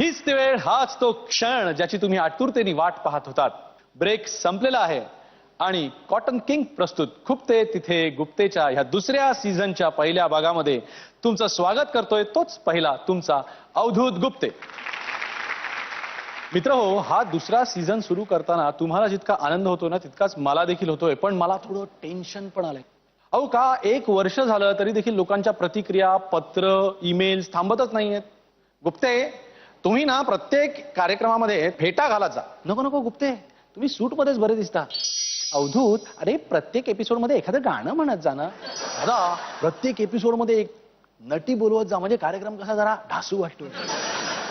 हीच ती वेळ, हाच तो क्षण ज्याची तुम्ही आतुरतेने वाट पाहत होतात. ब्रेक संपलेला आहे आणि कॉटन किंग प्रस्तुत खुपते तिथे गुप्तेच्या ह्या दुसऱ्या सीझनच्या पहिल्या भागामध्ये तुमचं स्वागत करतोय तोच पहिला तुमचा अवधूत गुप्ते. मित्रहो, हा दुसरा सीझन सुरू करताना तुम्हाला जितका आनंद होतो ना तितकाच मला देखील होतोय, पण मला थोडं टेन्शन पण आलंय. अहो का 1 वर्ष झालं तरी देखील लोकांच्या प्रतिक्रिया, पत्र, ईमेल्स थांबतच नाहीयेत. गुप्ते, तुम्ही ना प्रत्येक कार्यक्रमामध्ये फेटा घालत जा. नको नको गुप्ते, तुम्ही सूटमध्येच बरे दिसता. अवधूत, अरे प्रत्येक एपिसोडमध्ये एखादं गाणं म्हणत जा ना. दादा, प्रत्येक एपिसोडमध्ये एक नटी बोलवत जा, म्हणजे कार्यक्रम कसा जरा ढासू वाटतो.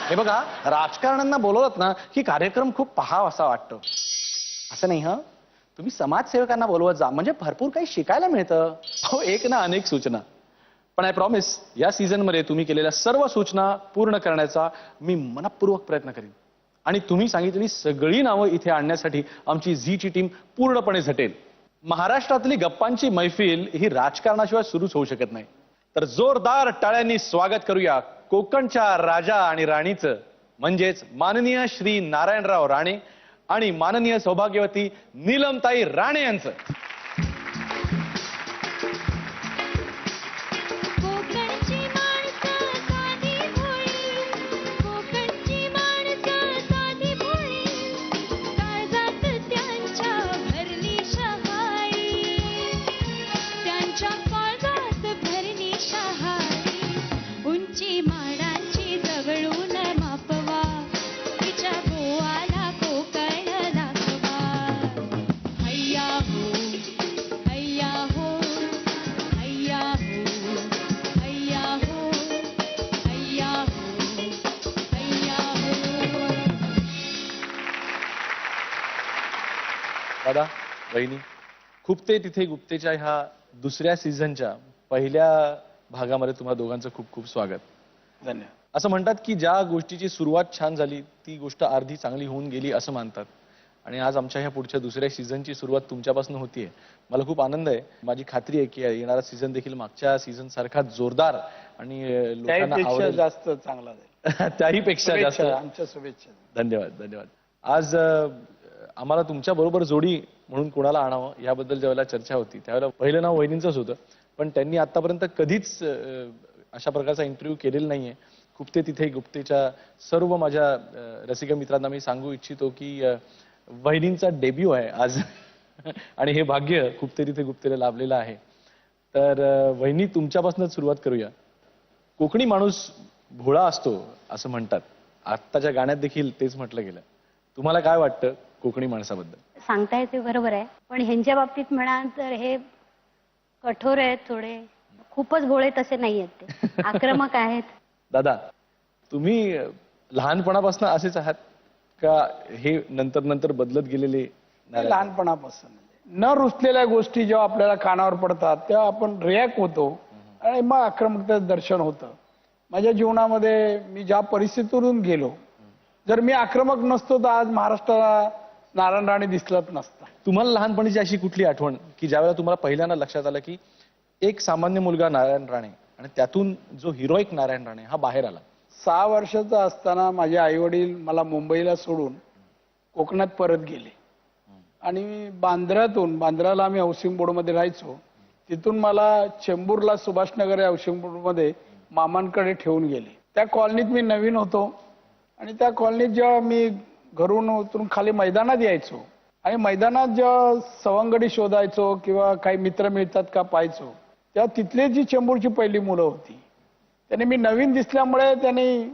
हे बघा, राजकारण्यांना बोलवत ना की कार्यक्रम खूप पहावासा वाटतो. असं नाही. तुम्ही समाजसेवकांना बोलवत जा, म्हणजे भरपूर काही शिकायला मिळतं. हो, एक ना अनेक सूचना. पण आय प्रॉमिस, या सीझनमध्ये तुम्ही केलेल्या सर्व सूचना पूर्ण करण्याचा मी मनपूर्वक प्रयत्न करीन. आणि तुम्ही सांगितलेली सगळी नावं इथे आणण्यासाठी आमची झीची टीम पूर्णपणे झटेल. महाराष्ट्रातली गप्पांची मैफिल ही राजकारणाशिवाय सुरूच होऊ शकत नाही. तर जोरदार टाळ्यांनी स्वागत करूया कोकणच्या राजा आणि राणीचं, म्हणजेच माननीय श्री नारायणराव राणे आणि माननीय सौभाग्यवती नीलमताई राणे यांचं. दादा, बहिणी, खुपते तिथे गुप्तेच्या ह्या दुसऱ्या सीझनच्या पहिल्या भागामध्ये तुम्हा दोघांचं खूप खूप स्वागत. धन्यवाद. असं म्हणतात की ज्या गोष्टीची सुरुवात छान झाली ती गोष्ट अर्धी चांगली होऊन गेली असं मानतात. आणि आज आमच्या ह्या पुढच्या दुसऱ्या सीझनची सुरुवात तुमच्यापासून होतीये. मला खूप आनंद आहे. माझी खात्री आहे की येणारा सीझन देखील मागच्या सीझन सारखा जोरदार आणि लोकांना आवडेल, जास्त चांगला जाईल. त्याही पेक्षा जास्त. आमच्या शुभेच्छा. धन्यवाद धन्यवाद. आज आम्हाला तुमच्या बरोबर जोडी म्हणून कोणाला आणावं याबद्दल ज्यावेळेला चर्चा होती त्यावेळेला पहिलं नाव वहिनींचंच होतं. पण त्यांनी आतापर्यंत कधीच अशा प्रकारचा इंटरव्ह्यू केलेला नाहीये. खुपते तिथे गुप्तेच्या सर्व माझ्या रसिक मित्रांना मी सांगू इच्छितो की वहिनींचा डेब्यू आहे आज आणि हे भाग्य खुपते तिथे गुप्तेला लाभलेलं आहे. तर वहिनी, तुमच्यापासूनच सुरुवात करूया. कोकणी माणूस भोळा असतो असं म्हणतात. आत्ताच्या गाण्यात देखील तेच म्हटलं गेलं. तुम्हाला काय वाटतं कोकणी माणसाबद्दल? सांगताय ते बरोबर आहे, पण ह्यांच्या बाबतीत म्हणाल तर हे कठोर आहेत, थोडे खूपच भोळे तसे नाही आहेत. ते आक्रमक आहेत. दादा, तुम्ही लहानपणापासून असेच आहात का हे नंतर नंतर बदलत गेलेले? लहानपणापासून न रुचलेल्या गोष्टी जेव्हा आपल्याला कानावर पडतात तेव्हा आपण रिॲक्ट होतो आणि मग आक्रमकतेचं दर्शन होतं. माझ्या जीवनामध्ये मी ज्या परिस्थितीतून गेलो, जर मी आक्रमक नसतो तर आज महाराष्ट्राला नारायण राणे दिसलंच नसतं. तुम्हाला लहानपणीची अशी कुठली आठवण की ज्यावेळेला तुम्हाला पहिल्यांदा लक्षात आलं की एक सामान्य मुलगा नारायण राणे आणि त्यातून जो हिरोईक नारायण राणे हा बाहेर आला? 6 वर्षाचा असताना माझे आई वडील मला मुंबईला सोडून कोकणात परत गेले आणि बांद्राला आम्ही हाऊसिंग बोर्डमध्ये राहायचो. तिथून मला चेंबूरला सुभाषनगर या हाऊसिंग बोर्डमध्ये मामांकडे ठेवून गेले. त्या कॉलनीत मी नवीन होतो आणि त्या कॉलनीत जेव्हा मी घरून उतरून खाली मैदानात यायचो आणि मैदानात जेव्हा सवंगडी शोधायचो किंवा काही मित्र मिळतात का पाहायचो, तेव्हा तिथले जी चेंबूरची पहिली मुलं होती त्यांनी मी नवीन दिसल्यामुळे त्यांनी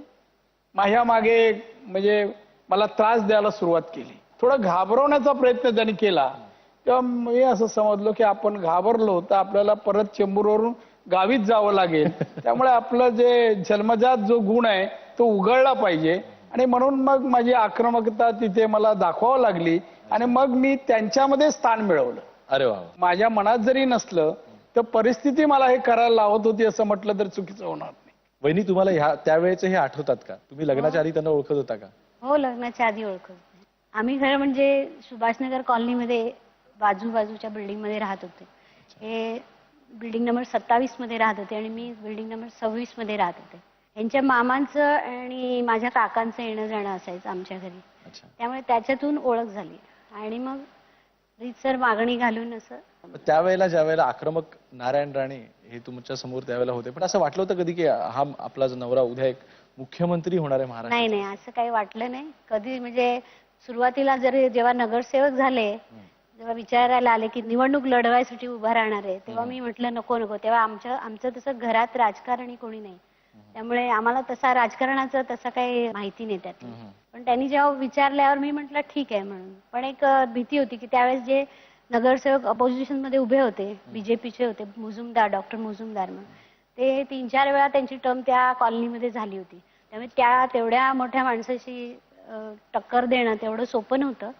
माझ्या मागे म्हणजे मला त्रास द्यायला सुरुवात केली. थोडं घाबरवण्याचा प्रयत्न त्यांनी केला. तेव्हा मी असं समजलो की आपण घाबरलो तर आपल्याला परत चेंबूरवरून गावीच जावं लागेल. त्यामुळे आपलं जे जन्मजात जो गुण आहे तो उघडला पाहिजे आणि म्हणून मग माझी आक्रमकता तिथे मला दाखवावं लागली आणि मग मी त्यांच्यामध्ये स्थान मिळवलं. अरे वा. माझ्या मनात जरी नसलं तर परिस्थिती मला हे करायला लावत होती असं म्हटलं तर चुकीचं होणार नाही. वहिनी, तुम्हाला त्यावेळेचे हे आठवतात का? तुम्ही लग्नाच्या आधी त्यांना ओळखत होता का? हो, लग्नाच्या आधी ओळखत होते. आम्ही खरं म्हणजे सुभाषनगर कॉलनीमध्ये बाजूच्या बिल्डिंग मध्ये राहत होते. हे बिल्डिंग नंबर 27 मध्ये राहत होते आणि मी बिल्डिंग नंबर 26 मध्ये राहत होते. ह्यांच्या मामांचं आणि माझ्या काकांचं येणं जाणं असायचं आमच्या घरी. अच्छा. त्यामुळे त्याच्यातून ओळख झाली आणि मग रीतसर मागणी घालून असं. त्यावेळेला ज्या वेळेला आक्रमक नारायण राणे हे तुमच्या समोर त्यावेळेला होते, पण असं वाटलं होतं कधी की हा आपला जो नवरा उद्या एक मुख्यमंत्री होणार आहे महाराष्ट्र? नाही नाही, असं काही वाटलं नाही कधी. म्हणजे सुरुवातीला जरी जेव्हा नगरसेवक झाले, जेव्हा विचारायला आले की निवडणूक लढवायसाठी उभा राहणार आहे, तेव्हा मी म्हटलं नको नको. तेव्हा आमचं तसं घरात राजकारणी कोणी नाही, त्यामुळे आम्हाला तसा राजकारणाचा तसा काही माहिती नाही त्यात. पण त्यांनी जेव्हा विचारल्यावर मी म्हटलं ठीक आहे म्हणून. पण एक भीती होती की त्यावेळेस जे नगरसेवक अपोजिशन मध्ये उभे होते, बीजेपीचे होते, मुजुमदार, डॉक्टर मुजुमदार म्हणून, ते 3-4 वेळा त्यांची टर्म त्या कॉलनीमध्ये झाली होती. त्यामुळे तेवढ्या मोठ्या माणसाशी टक्कर देणं तेवढं सोपं नव्हतं.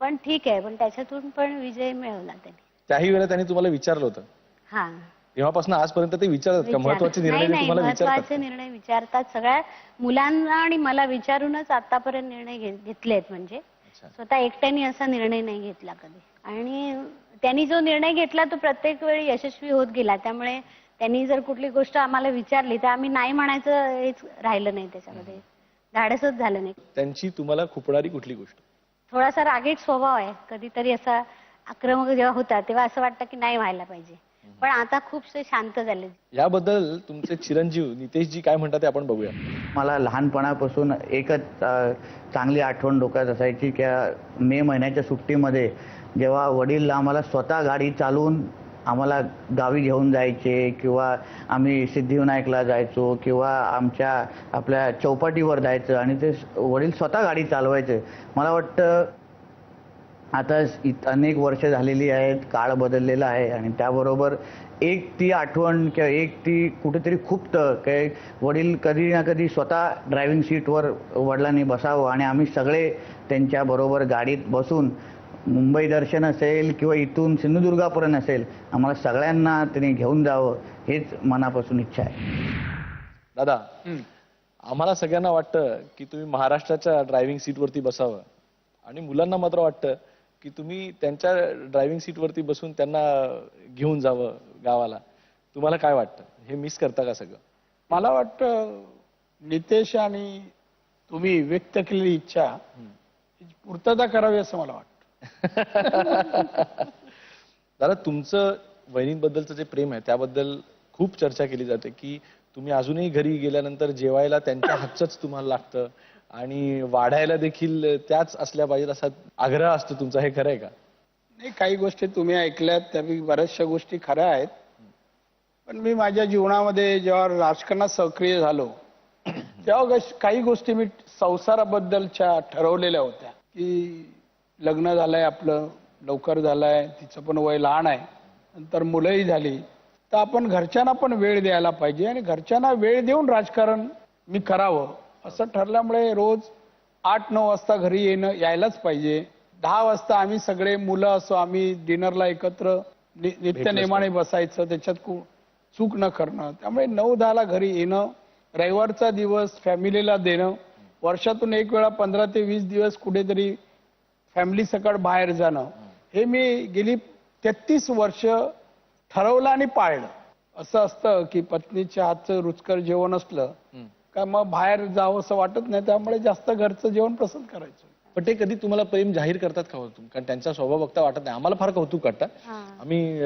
पण ठीक आहे, पण त्याच्यातून पण विजय मिळवला त्यांनी. त्याही वेळेला त्यांनी तुम्हाला विचारलं होतं? हा, तेव्हापासून आजपर्यंत ते विचारतात का महत्वाचे निर्णय नाही, तुम्हाला विचारतात? महत्वाचे निर्णय विचारतात. सगळ्या मुलांना आणि मला विचारूनच आतापर्यंत निर्णय घेतलेत. म्हणजे स्वतः एकट्याने असा निर्णय नाही घेतला कधी. आणि त्यांनी जो निर्णय घेतला तो प्रत्येक वेळी यशस्वी होत गेला. त्यामुळे त्यांनी जर कुठली गोष्ट आम्हाला विचारली तर आम्ही नाही म्हणायचं हेच राहिलं नाही, त्याच्यामध्ये धाडसच झालं नाही. त्यांची तुम्हाला खुपणारी कुठली गोष्ट? थोडासा रागीट स्वभाव आहे. कधीतरी असा आक्रमक जेव्हा होता तेव्हा असं वाटतं की नाही व्हायला पाहिजे, पण आता खूपसे शांत झाले. याबद्दल तुमचे चिरंजीव नितेशजी काय म्हणतात ते आपण बघूया. मला लहानपणापासून एकच चांगली आठवण डोक्यात असायची की मे महिन्याच्या सुट्टीमध्ये जेव्हा वडील आम्हाला स्वतः गाडी चालवून आम्हाला गावी घेऊन जायचे, किंवा आम्ही सिद्धिविनायकला जायचो किंवा आपल्या चौपाटीवर जायचं आणि ते वडील स्वतः गाडी चालवायचे. मला वाटतं आता अनेक वर्ष झालेली आहेत, काळ बदललेला आहे आणि त्याबरोबर एक ती आठवण किंवा एक ती कुठेतरी खुपतं की वडील कधी ना कधी स्वतः ड्रायव्हिंग सीटवर वडिलांनी बसावं आणि आम्ही सगळे त्यांच्याबरोबर गाडीत बसून मुंबई दर्शन असेल किंवा इथून सिंधुदुर्गापर्यंत असेल, आम्हाला सगळ्यांना त्यांनी घेऊन जावं हेच मनापासून इच्छा आहे. दादा, आम्हाला सगळ्यांना वाटतं की तुम्ही महाराष्ट्राच्या ड्रायव्हिंग सीटवरती बसावं आणि मुलांना मात्र वाटतं की तुम्ही त्यांच्या ड्रायव्हिंग सीटवरती बसून त्यांना घेऊन जावं गावाला. तुम्हाला काय वाटतं? हे मिस करता का सगळं? मला वाटतं नितेश आणि तुम्ही व्यक्त केलेली इच्छा याची पूर्तता करावी असं मला वाटतं. दादा, तुमचं वहिनींबद्दलचं जे प्रेम आहे त्याबद्दल खूप चर्चा केली जाते की तुम्ही अजूनही घरी गेल्यानंतर जेवायला त्यांच्या हातचंच तुम्हाला लागतं आणि वाढायला देखील त्याच असल्या पाहिजेत असा आग्रह असतो तुमचा. हे खरं आहे का? नाही, काही गोष्टी तुम्ही ऐकल्यात त्यापैकी बऱ्याचशा गोष्टी खऱ्या आहेत. पण मी माझ्या जीवनामध्ये जेव्हा राजकारणात सक्रिय झालो तेव्हा काही गोष्टी मी संसाराबद्दलच्या ठरवलेल्या होत्या की लग्न झालंय आपलं, लवकर झालंय, तिचं पण वय लहान आहे, नंतर मुलंही झाली, तर आपण घरच्यांना पण वेळ द्यायला पाहिजे आणि घरच्यांना वेळ देऊन राजकारण मी करावं असं ठरल्यामुळे रोज 8-9 वाजता घरी यायलाच पाहिजे. 10 वाजता आम्ही सगळे मुलं असो आम्ही डिनरला एकत्र नित्यनेमाने बसायचं, त्याच्यात चूक न करणं. त्यामुळे 9-10ला घरी येणं, रविवारचा दिवस फॅमिलीला देणं, वर्षातून एक वेळा 15 ते 20 दिवस कुठेतरी फॅमिली सकट बाहेर जाणं, हे मी गेली 33 वर्ष ठरवलं आणि पाळलं. असं असतं की पत्नीच्या हातचं रुचकर जेवण असलं का मग बाहेर जावं असं वाटत नाही, त्यामुळे जास्त घरचं जेवण पसंत करायचं. पण ते कधी तुम्हाला प्रेम जाहीर करतात का होतं? कारण त्यांचा स्वभाव बघता वाटत नाही. आम्हाला फार कौतुक वाटतं. आम्ही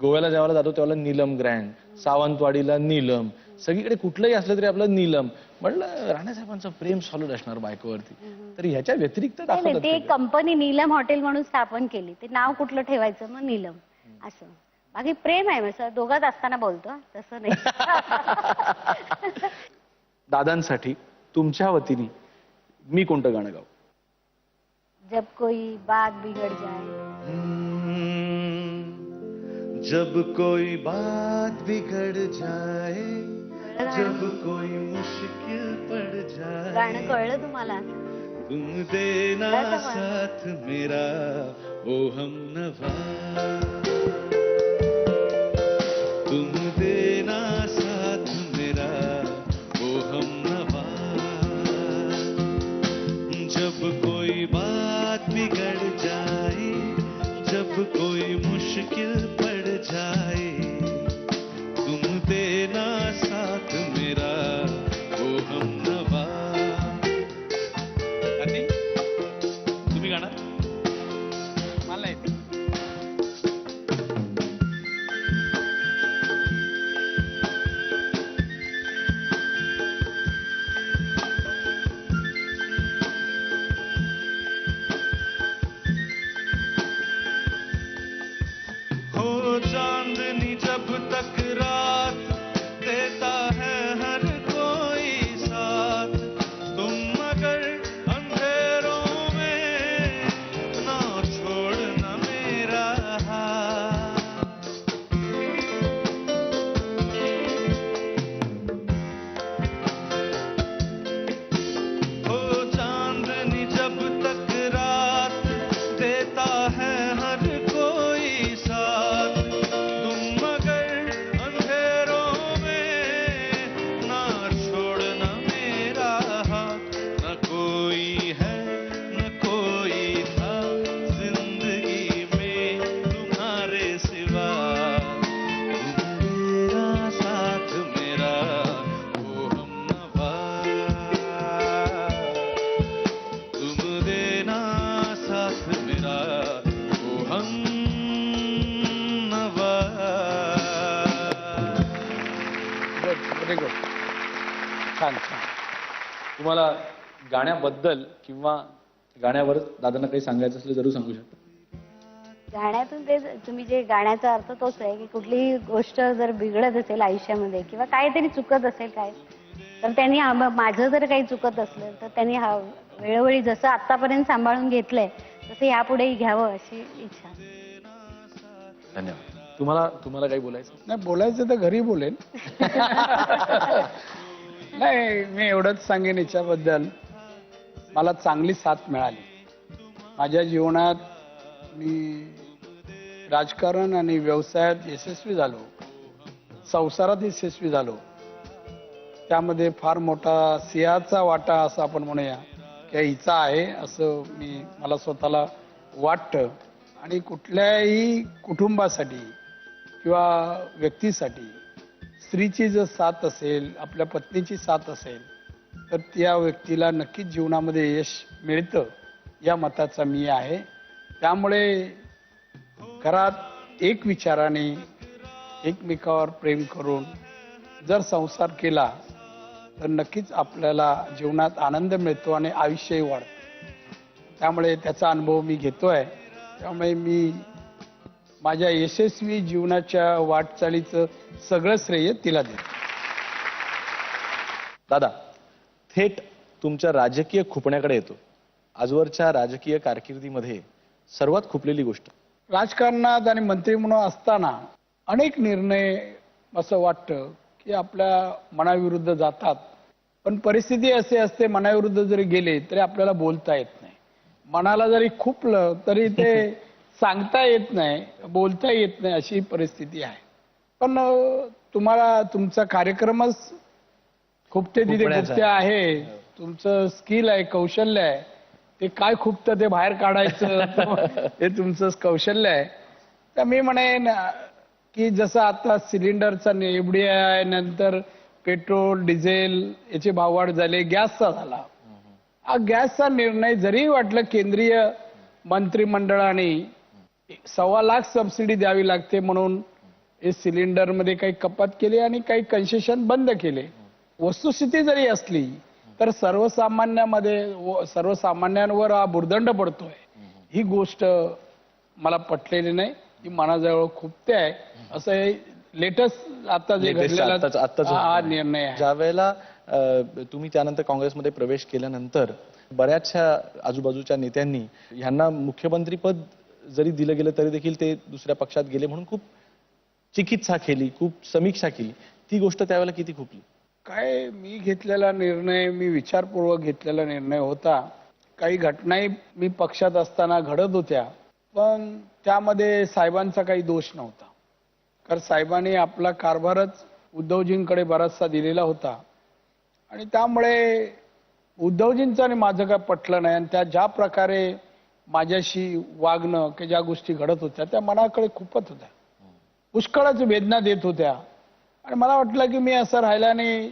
गोव्याला जेवायला जातो तेव्हा नीलम ग्रँड, सावंतवाडीला नीलम, सगळीकडे कुठलंही असलं तरी आपलं नीलम. म्हणलं राणेसाहेबांचं प्रेम सॉलिड असणार बायकोवरती, तर ह्याच्या व्यतिरिक्त नाही, ते कंपनी नीलम हॉटेल म्हणून स्थापन केली. ते नाव कुठलं ठेवायचं मग नीलम असं. बाकी प्रेम आहे असं दोघात असताना बोलतो, तसं नाही. दादांसाठी तुमच्या वतीने मी कोणतं गाणं गाऊ? जब कोई बात बिगड़ जाए. जब कोई बात बिगड़ जाए, जब कोई मुश्किल पड़ जाए, गाणं कळलं तुम्हाला? तुम देना साथ मेरा ओ हमनवा, तुम देना साथ मेरा ओ हमनवा, जब कोई बात बिगड़ जाए, जब कोई मुश्किल पड़ जाए, तुम देना साथ मेरा जब तक रात देता है हर कोई साथ, तुम मगर अंधेरों में ना छोड़ना मेरा हाथ। ओ चांदनी जब तक रात देता है हर कोई साथ, तुम मगर अंधेरों में ना छोड़ना मेरा हाथ। न कोई है न कोई था जिंदगी में तुम्हारे सिवा, तुम मेरा साथ मेरा वो हमनवा, तुम देना साथ मेरा वो हमनवा। Very good. छान छान. तुम्हाला गाण्याबद्दल किंवा गाण्यावर दादांना काही सांगायचं असलं जरूर सांगू शकता. गाण्यातून ते तुम्ही जे गाण्याचा अर्थ तोच आहे की कुठलीही गोष्ट जर बिघडत असेल आयुष्यामध्ये किंवा काहीतरी चुकत असेल काय, तर त्यांनी माझं जर काही चुकत असलं तर त्यांनी वेळोवेळी जसं आतापर्यंत सांभाळून घेतलंय तसं यापुढेही घ्यावं अशी इच्छा. धन्यवाद. तुम्हाला काही बोलायचं? नाही, बोलायचं तर घरी बोलेन. नाही, मी एवढंच सांगेन याच्याबद्दल, मला चांगली साथ मिळाली माझ्या जीवनात. मी राजकारण आणि व्यवसायात यशस्वी झालो, संसारात यशस्वी झालो. त्यामध्ये फार मोठा सिंहाचा वाटा असं आपण म्हणूया की हिचा आहे असं मला स्वतःला वाटतं. आणि कुठल्याही कुटुंबासाठी किंवा व्यक्तीसाठी स्त्रीची जर साथ असेल, आपल्या पत्नीची साथ असेल, तर त्या व्यक्तीला नक्कीच जीवनामध्ये यश मिळतं या मताचा मी आहे. त्यामुळे घरात एक विचाराने एकमेकावर प्रेम करून जर संसार केला तर नक्कीच आपल्याला जीवनात आनंद मिळतो आणि आयुष्यही वाढतं. त्यामुळे त्याचा अनुभव मी घेतोय. त्यामुळे मी माझ्या यशस्वी जीवनाच्या वाटचालीचं सगळं श्रेय तिला देतो. दादा, थेट तुमच्या राजकीय खुपण्याकडे येतो. आजवरच्या राजकीय कारकिर्दीमध्ये सर्वात खुपलेली गोष्ट? राजकारणात आणि मंत्री म्हणून असताना अनेक निर्णय असं वाटतं की आपल्या मनाविरुद्ध जातात, पण परिस्थिती असे असते मनाविरुद्ध जरी गेले तरी आपल्याला बोलता येत नाही. मनाला जरी खुपलं तरी ते सांगता येत नाही, बोलता येत नाही, अशी परिस्थिती आहे. पण तुम्हाला तुमचा कार्यक्रमच खुपते तिथे खुपते आहे. तुमचं स्किल आहे, कौशल्य आहे. ते काय खुपतं ते बाहेर काढायचं हे तुमचं कौशल्य आहे. तर मी म्हणेन की जसं आता सिलेंडरचा एवढी नंतर पेट्रोल डिझेल याचे भाववाढ झाले, गॅसचा झाला. हा गॅसचा निर्णय जरी वाटलं केंद्रीय मंत्रिमंडळाने 1.25 लाख सबसिडी द्यावी लागते म्हणून हे सिलेंडरमध्ये काही कपात केली आणि काही कन्सेशन बंद केले. वस्तुस्थिती जरी असली तर सर्वसामान्यांवर हा भुर्दंड पडतोय. ही गोष्ट मला पटलेली नाही. ही मनाजवळ खुपते आहे. असं हे लेटेस्ट आता जे घडलेला हा निर्णय आहे. ज्या वेळेला तुम्ही त्यानंतर काँग्रेसमध्ये प्रवेश केल्यानंतर बऱ्याचशा आजूबाजूच्या नेत्यांनी ह्यांना मुख्यमंत्रीपद जरी दिलं गेलं तरी देखील ते दुसऱ्या पक्षात गेले म्हणून खूप चिकित्सा केली, खूप समीक्षा केली. ती गोष्ट त्यावेळेला किती खुपली? काय, मी घेतलेला निर्णय, मी विचारपूर्वक घेतलेला निर्णय होता. काही घटनाही मी पक्षात असताना घडत होत्या, पण त्यामध्ये साहेबांचा काही दोष नव्हता. कारण साहेबांनी आपला कारभारच उद्धवजींकडे बराचसा दिलेला होता आणि त्यामुळे उद्धवजींचं आणि माझं काय पटलं नाही. आणि त्या ज्या प्रकारे माझ्याशी वागणं की ज्या गोष्टी घडत होत्या त्या मनाकडे खूपच होत्या, पुष्कळच वेदना देत होत्या. आणि मला वाटलं की मी असं राहिल्याने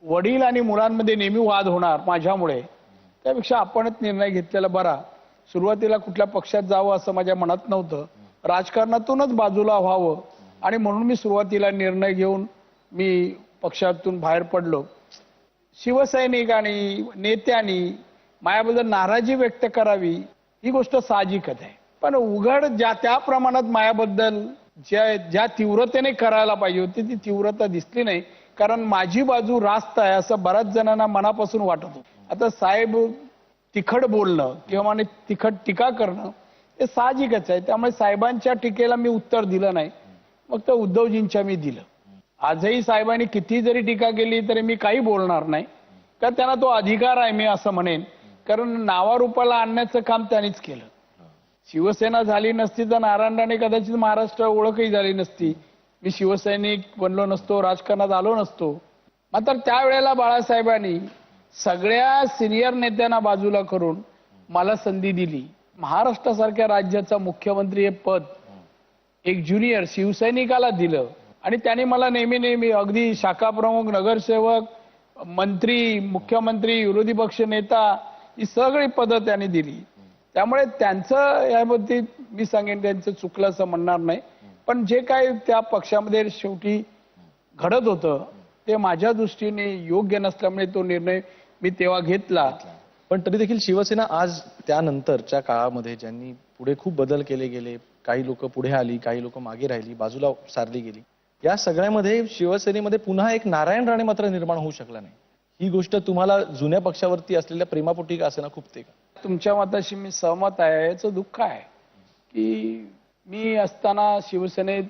वडील आणि मुलांमध्ये नेहमी वाद होणार माझ्यामुळे, त्यापेक्षा आपणच निर्णय घेतलेला बरा. सुरुवातीला कुठल्या पक्षात जावं असं माझ्या मनात नव्हतं, राजकारणातूनच बाजूला व्हावं आणि म्हणून मी सुरुवातीला निर्णय घेऊन मी पक्षातून बाहेर पडलो. शिवसैनिकांनी नेत्यांनी माझ्याबद्दल नाराजी व्यक्त करावी ही गोष्ट साहजिकच आहे, पण उघड त्या प्रमाणात माझ्याबद्दल ज्या तीव्रतेने करायला पाहिजे होती ती तीव्रता दिसली नाही. कारण माझी बाजू रास्त आहे असं बऱ्याच जणांना मनापासून वाटत होतं. आता साहेब तिखट बोलणं किंवा तिखट टीका करणं हे साहजिकच आहे. त्यामुळे साहेबांच्या टीकेला मी उत्तर दिलं नाही, फक्त उद्धवजींच्या मी दिलं. आजही साहेबांनी किती जरी टीका केली तरी मी काही बोलणार नाही, कारण त्यांना तो अधिकार आहे मी असं म्हणेन. कारण नावारूपाला आणण्याचं काम त्यांनीच केलं. शिवसेना झाली नसती तर नारायण राणे कदाचित महाराष्ट्र ओळखही झाली नसती. मी शिवसैनिक बनलो नसतो, राजकारणात आलो नसतो. मात्र त्यावेळेला बाळासाहेबांनी सगळ्या सिनियर नेत्यांना बाजूला करून मला संधी दिली. महाराष्ट्रासारख्या राज्याचा मुख्यमंत्री हे पद एक ज्युनियर शिवसैनिकाला दिलं आणि त्यांनी मला नेहमी नेहमी अगदी शाखा प्रमुख, नगरसेवक, मंत्री, मुख्यमंत्री, विरोधी पक्ष नेता ही सगळी पदं त्यांनी दिली. त्यामुळे त्यांचं याबाबतीत मी सांगेन त्यांचं चुकलं असं म्हणणार नाही. पण जे काय त्या पक्षामध्ये शेवटी घडत होतं ते माझ्या दृष्टीने योग्य नसल्यामुळे तो निर्णय मी तेव्हा घेतला. पण तरी देखील शिवसेना आज त्यानंतरच्या काळामध्ये ज्यांनी पुढे खूप बदल केले गेले, काही लोक पुढे आली, काही लोक मागे राहिली, बाजूला सारली गेली, या सगळ्यामध्ये शिवसेनेमध्ये पुन्हा एक नारायण राणे मात्र निर्माण होऊ शकला नाही. ही गोष्ट तुम्हाला जुन्या पक्षावरती असलेल्या प्रेमापोटी का असेना खुपते का? तुमच्या मताशी मी सहमत आहे. याचं दुःख आहे की मी असताना शिवसेनेत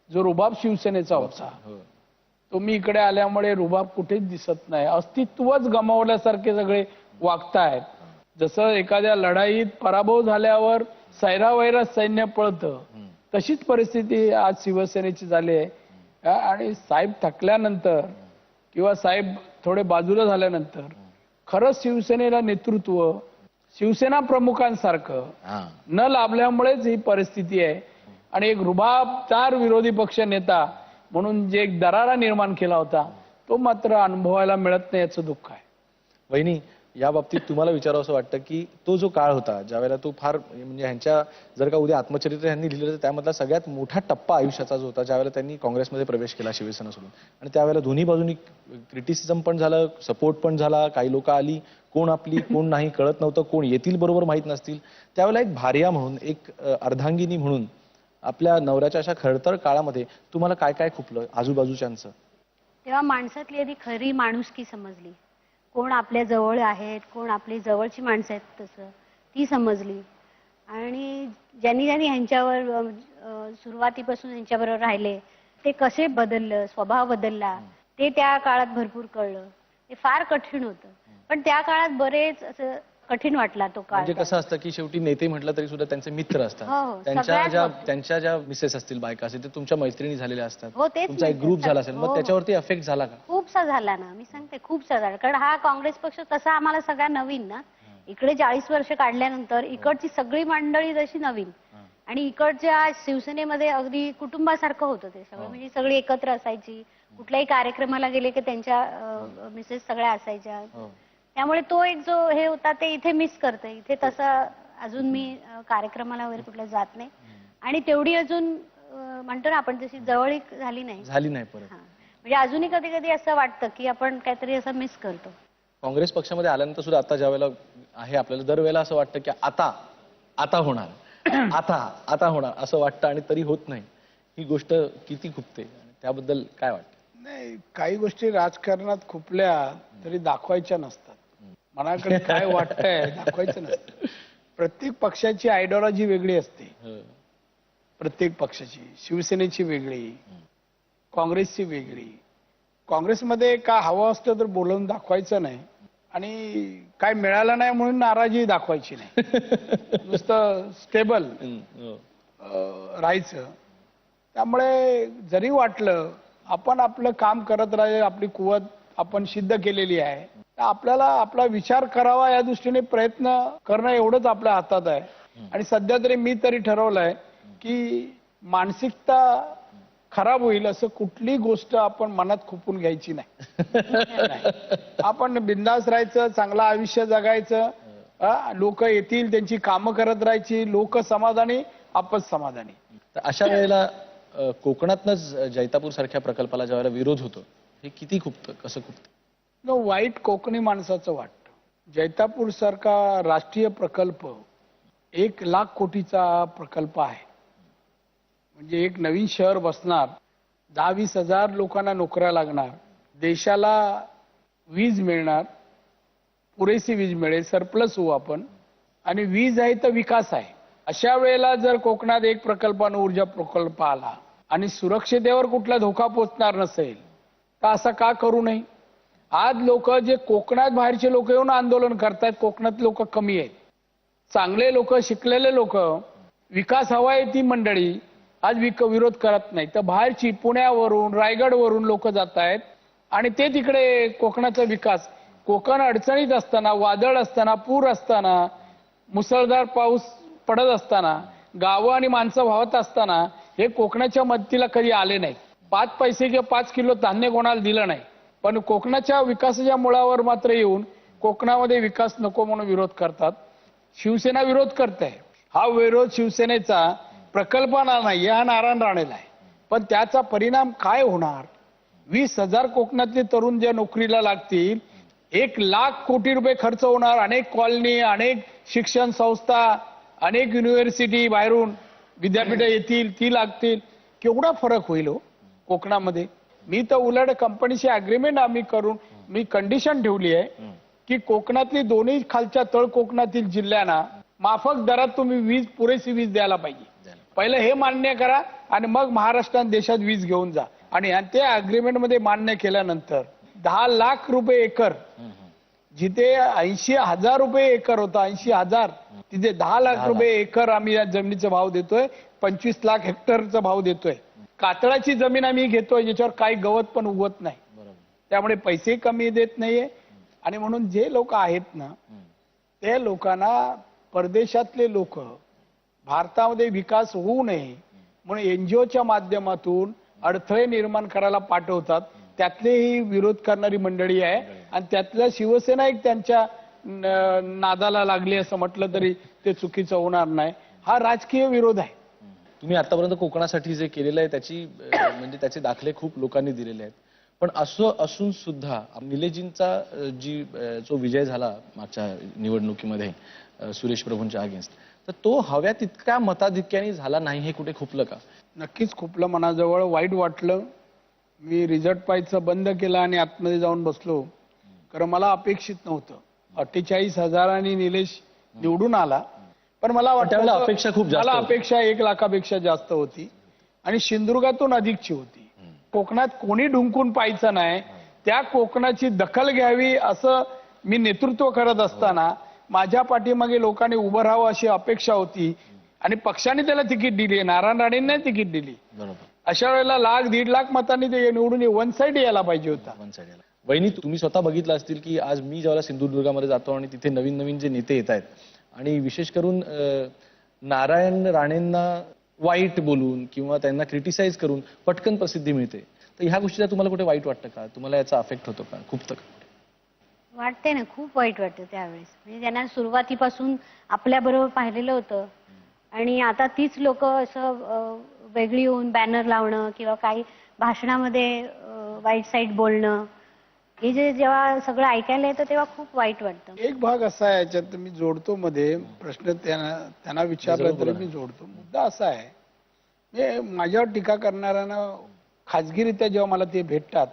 जो रुबाब शिवसेनेचा होता तो मी इकडे आल्यामुळे रुबाब कुठेच दिसत नाही. अस्तित्वच गमावल्यासारखे सगळे वागतायत. जसं एखाद्या लढाईत पराभव झाल्यावर सैरावैरा सैन्य पळतं, तशीच परिस्थिती आज शिवसेनेची झाली आहे. आणि साहेब थकल्यानंतर किंवा साहेब थोडे बाजूला झाल्यानंतर खरंच शिवसेनेला नेतृत्व शिवसेना प्रमुखांसारखं न लाभल्यामुळेच ही परिस्थिती आहे. आणि एक रुबाबदार विरोधी पक्ष नेता म्हणून जे एक दरारा निर्माण केला होता तो मात्र अनुभवायला मिळत नाही, याचं दुःख आहे. वहिनी, या बाबतीत तुम्हाला विचारावं असं वाटतं की तो जो काळ होता ज्यावेळेला तो फार म्हणजे ह्यांच्या जर का उद्या आत्मचरित्र ह्यांनी लिहिलं तर त्यामधला सगळ्यात मोठा टप्पा आयुष्याचा जो होता ज्यावेळेला त्यांनी काँग्रेसमध्ये प्रवेश केला शिवसेना सोडून, आणि त्यावेळेला दोन्ही बाजूनी क्रिटिसिझम पण झालं, सपोर्ट पण झाला, काही लोक आली, कोण आपली कोण नाही कळत नव्हतं, कोण येतील बरोबर माहीत नसतील. त्यावेळेला एक भार्या म्हणून, एक अर्धांगिनी म्हणून आपल्या नवऱ्याच्या अशा खडतर काळामध्ये तुम्हाला काय काय खुपलं आजूबाजूच्यांचं? तेव्हा माणसातली आधी खरी माणुसकी समजली. कोण आपल्या जवळ आहेत, कोण आपली जवळची माणसं आहेत तसं ती समजली. आणि ज्यांनी ज्यांनी ह्यांच्यावर सुरुवातीपासून ह्यांच्याबरोबर राहिले ते कसे बदललं, स्वभाव बदलला ते त्या काळात भरपूर कळलं. ते फार कठीण होतं, पण त्या काळात बरेच असं कठीण वाटला तो काळ. म्हणजे कसं असतं की शेवटी नेते म्हटलं तरी सुद्धा त्यांचे मित्र असतात. हो, त्यांच्या ज्या मिसेस असतील, बायका असतील, ते तुमच्या मैत्रिणी झालेल्या असतात. हो, तेच तुमचा एक ग्रुप झाला असेल, मग त्याच्यावरती अफेक्ट झाला का? खूपसा झाला ना, मी सांगते खूपसा झाला. कारण हा काँग्रेस पक्ष तसा आम्हाला सगळ्या नवीन ना. इकडे 40 वर्ष काढल्यानंतर इकडची सगळी मंडळी जशी नवीन आणि इकडच्या शिवसेनेमध्ये अगदी कुटुंबासारखं होतं ते सगळं. म्हणजे सगळी एकत्र असायची, कुठल्याही कार्यक्रमाला गेले की त्यांच्या मिसेस सगळ्या असायच्या. त्यामुळे तो एक जो हे होता ते इथे मिस करते. इथे तसं अजून मी कार्यक्रमाला वगैरे कुठल्या जात नाही आणि तेवढी अजून म्हणतो ना आपण तशी जवळीक झाली नाही परत. म्हणजे अजूनही कधी कधी असं वाटतं की आपण काहीतरी असं मिस करतो. काँग्रेस पक्षामध्ये आल्यानंतर सुद्धा आता ज्या वेळेला आहे आपल्याला दरवेळेला असं वाटतं की आता होणार आता होणार असं वाटतं आणि तरी होत नाही. ही गोष्ट किती खुपते, त्याबद्दल काय वाटतं? नाही, काही गोष्टी राजकारणात खुपल्या तरी दाखवायच्या नसतात. मनाकडे काय वाटतंय दाखवायचं नसतं. प्रत्येक पक्षाची आयडिओलॉजी वेगळी असते. प्रत्येक पक्षाची, शिवसेनेची वेगळी, काँग्रेसची वेगळी. काँग्रेसमध्ये का हवं असतं तर बोलवून दाखवायचं नाही आणि काय मिळालं नाही म्हणून नाराजी दाखवायची नाही. नुसतं स्टेबल राहायचं. त्यामुळे जरी वाटलं आपण आपलं काम करत राहिले, आपली कुवत आपण सिद्ध केलेली आहे, तर आपल्याला आपला विचार करावा या दृष्टीने प्रयत्न करणं एवढंच आपल्या हातात आहे. आणि सध्या तरी मी तरी ठरवलंय की मानसिकता खराब होईल असं कुठली गोष्ट आपण मनात खुपून घ्यायची नाही. आपण बिंदास राहायचं, चांगलं आयुष्य जगायचं. लोक येतील, त्यांची कामं करत राहायची, लोक समाधानी, आपण समाधानी. तर अशा वेळेला कोकणातनच जैतापूर सारख्या प्रकल्पाला ज्यावेळेला विरोध होतो, हे किती खुपतं, कसं खुपतं? वाईट कोकणी माणसाचं वाटतं. जैतापूर सारखा राष्ट्रीय प्रकल्प 1 लाख कोटीचा प्रकल्प आहे. म्हणजे एक नवीन शहर बसणार, 10-20 हजार लोकांना नोकऱ्या लागणार, देशाला वीज मिळणार, पुरेशी वीज मिळेल, सरप्लस होऊ आपण, आणि वीज आहे तर विकास आहे. अशा वेळेला जर कोकणात एक प्रकल्पानं ऊर्जा प्रकल्प आला आणि सुरक्षितेवर कुठला धोका पोचणार नसेल तर असं का करू नये? आज लोक जे कोकणात बाहेरचे लोक येऊन आंदोलन करतात, कोकणात लोक कमी आहेत. चांगले लोक, शिकलेले लोक, विकास हवाय ती मंडळी आज विरोध करत नाही. तर बाहेरची पुण्यावरून, रायगडवरून लोक जात आहेत आणि ते तिकडे कोकणाचा विकास, कोकण अडचणीत असताना, वादळ असताना, पूर असताना, मुसळधार पाऊस पडत असताना, गावं आणि माणसं वाहत असताना हे कोकणाच्या मदतीला कधी आले नाही. 5 पैसे किंवा 5 किलो धान्य कोणाला दिलं नाही. पण कोकणाच्या विकासाच्या मुळावर मात्र येऊन कोकणामध्ये विकास नको म्हणून विरोध करतात. शिवसेना विरोध करते. हा विरोध शिवसेनेचा प्रकल्पाला नाही, हा नारायण राणेला आहे. पण त्याचा परिणाम काय होणार? 20,000 कोकणातले तरुण ज्या नोकरीला लागतील, 1,00,000 कोटी रुपये खर्च होणार, अनेक कॉलनी, अनेक शिक्षण संस्था, अनेक युनिव्हर्सिटी बाहेरून विद्यापीठ येतील, ती लागतील. केवढा फरक होईल हो कोकणामध्ये. मी तर उलट कंपनीशी अग्रीमेंट आम्ही करून मी कंडिशन ठेवली आहे की कोकणातली दोन्ही खालच्या तळ कोकणातील जिल्ह्यांना माफक दरात तुम्ही वीज, पुरेशी वीज द्यायला पाहिजे. पहिलं हे मान्य करा आणि मग महाराष्ट्रात देशात वीज घेऊन जा. आणि ते अग्रीमेंट मध्ये मान्य केल्यानंतर 10 लाख रुपये एकर, जिथे 80,000 रुपये एकर होता, 80,000, तिथे 10 लाख रुपये एकर आम्ही या जमिनीचा भाव देतोय. 25 लाख हेक्टरचा भाव देतोय. कातळाची जमीन आम्ही घेतोय ज्याच्यावर काही गवत पण उगवत नाही. त्यामुळे पैसे कमी देत नाहीये. आणि म्हणून जे लोक आहेत ना, ते लोकांना परदेशातले लोक भारतामध्ये विकास होऊ नये म्हणून एनजीओच्या माध्यमातून अडथळे निर्माण करायला पाठवतात. त्यातलेही विरोध करणारी मंडळी आहे आणि त्यातल्या शिवसेना एक त्यांच्या नादाला लागली असं म्हटलं तरी ते चुकीचं होणार नाही. हा राजकीय विरोध आहे. तुम्ही आतापर्यंत कोकणासाठी जे केलेलं आहे त्याची म्हणजे त्याचे दाखले खूप लोकांनी दिलेले आहेत. पण असं असून सुद्धा निलेशजींचा जो विजय झाला मागच्या निवडणुकीमध्ये सुरेश प्रभूंच्या अगेन्स्ट, तर तो हव्या तितक्या मताधिक्याने झाला नाही. हे कुठे खुपलं का? नक्कीच खुपलं. मनाजवळ वाईट वाटलं. मी रिझल्ट पाहायचं बंद केलं आणि आतमध्ये जाऊन बसलो. कारण मला अपेक्षित नव्हतं. 48,000 निलेश निवडून आला. पण मला वाटलं अपेक्षा खूप जास्त, मला अपेक्षा 1 लाखापेक्षा जास्त होती आणि सिंधुदुर्गातून अधिकची होती. कोकणात कोणी ढुंकून पाहायचं नाही, त्या कोकणाची दखल घ्यावी असं मी नेतृत्व करत असताना माझ्या पाठीमागे लोकांनी उभं राहावं अशी अपेक्षा होती आणि पक्षाने त्याला तिकीट दिली, नारायण राणेंना तिकीट दिली. अशा वेळेला 1,00,000-1.5 लाख मतांनी ते निवडून वन साइड यायला पाहिजे होता. वहिनी, तुम्ही स्वतः बघितलं असतील की आज मी ज्यावेळेला सिंधुदुर्गामध्ये जातो आणि तिथे नवीन नवीन जे नेते येत आहेत आणि विशेष करून नारायण राणेंना वाईट बोलून किंवा त्यांना क्रिटिसाइज करून पटकन प्रसिद्धी मिळते. तर ह्या गोष्टीला तुम्हाला कुठे वाईट वाटतं का? तुम्हाला याचा अफेक्ट होतो का? खूप वाटते ना, खूप वाईट वाटतं त्यावेळेस. म्हणजे त्यांना सुरुवातीपासून आपल्या बरोबर पाहिलेलं होतं आणि आता तीच लोक असं वेगळी होऊन बॅनर लावणं किंवा काही भाषणामध्ये वाईट साईड बोलणं, हे जेव्हा सगळं ऐकायला येतं तेव्हा खूप वाईट वाटतं. एक भाग असा आहे याच्यात मी जोडतो मध्ये प्रश्न, त्यांना विचारला तरी मी जोडतो. मुद्दा असा आहे, माझ्यावर टीका करणाऱ्यांना खाजगीरित्या जेव्हा मला ते भेटतात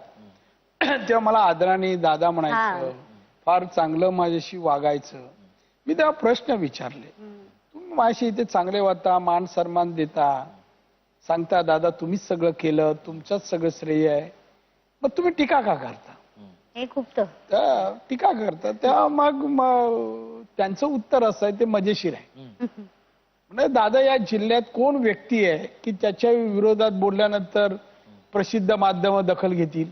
तेव्हा मला आदराने दादा म्हणायचं, फार चांगलं माझ्याशी वागायचं. मी तेव्हा प्रश्न विचारले, तुम्ही माझ्याशी इथे चांगले वागता, मान सन्मान देता, सांगता दादा तुम्हीच सगळं केलं, तुमचंच सगळं श्रेय आहे, मग तुम्ही टीका का करता? हे खूप टीका करतात. तेव्हा मग त्यांचं उत्तर असं आहे, ते मजेशीर आहे. म्हणजे दादा, या जिल्ह्यात कोण व्यक्ती आहे की त्याच्या विरोधात बोलल्यानंतर प्रसिद्ध माध्यम दखल घेतील?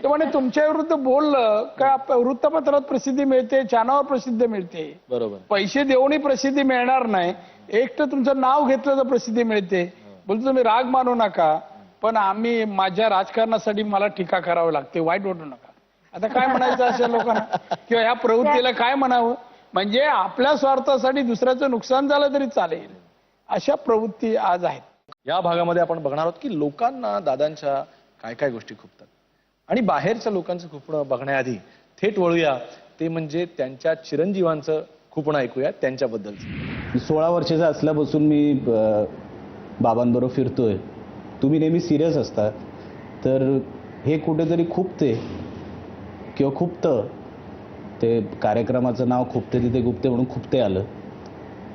म्हणे तुमच्या विरुद्ध बोललं का वृत्तपत्रात प्रसिद्धी मिळते, चॅनलवर प्रसिद्धी मिळते, बरोबर, पैसे देऊनही प्रसिद्धी मिळणार नाही, एक तर तुमचं नाव घेतलं तर प्रसिद्धी मिळते. बोलतो तुम्ही राग मानू नका, पण आम्ही माझ्या राजकारणासाठी मला टीका करावं लागते, वाईट वाटू नका. आता काय म्हणायचं अशा लोकांना किंवा ह्या प्रवृत्तीला काय म्हणावं? म्हणजे आपल्या स्वार्थासाठी दुसऱ्याचं नुकसान झालं तरी चालेल, अशा प्रवृत्ती आज आहेत. या भागामध्ये आपण बघणार आहोत की लोकांना दादांच्या काय काय गोष्टी खुपतात आणि बाहेरच्या लोकांचं खुपणं बघण्याआधी थेट वळूया ते म्हणजे त्यांच्या चिरंजीवांचं खुपणं ऐकूया त्यांच्याबद्दल. 16 वर्षाचा असल्यापासून मी बाबांबरोबर फिरतोय, तुम्ही नेहमी सिरियस असता, तर हे कुठेतरी खुपते किंवा खुपतं, ते कार्यक्रमाचं नाव खुपते तिथे गुप्ते म्हणून खुपते आलं,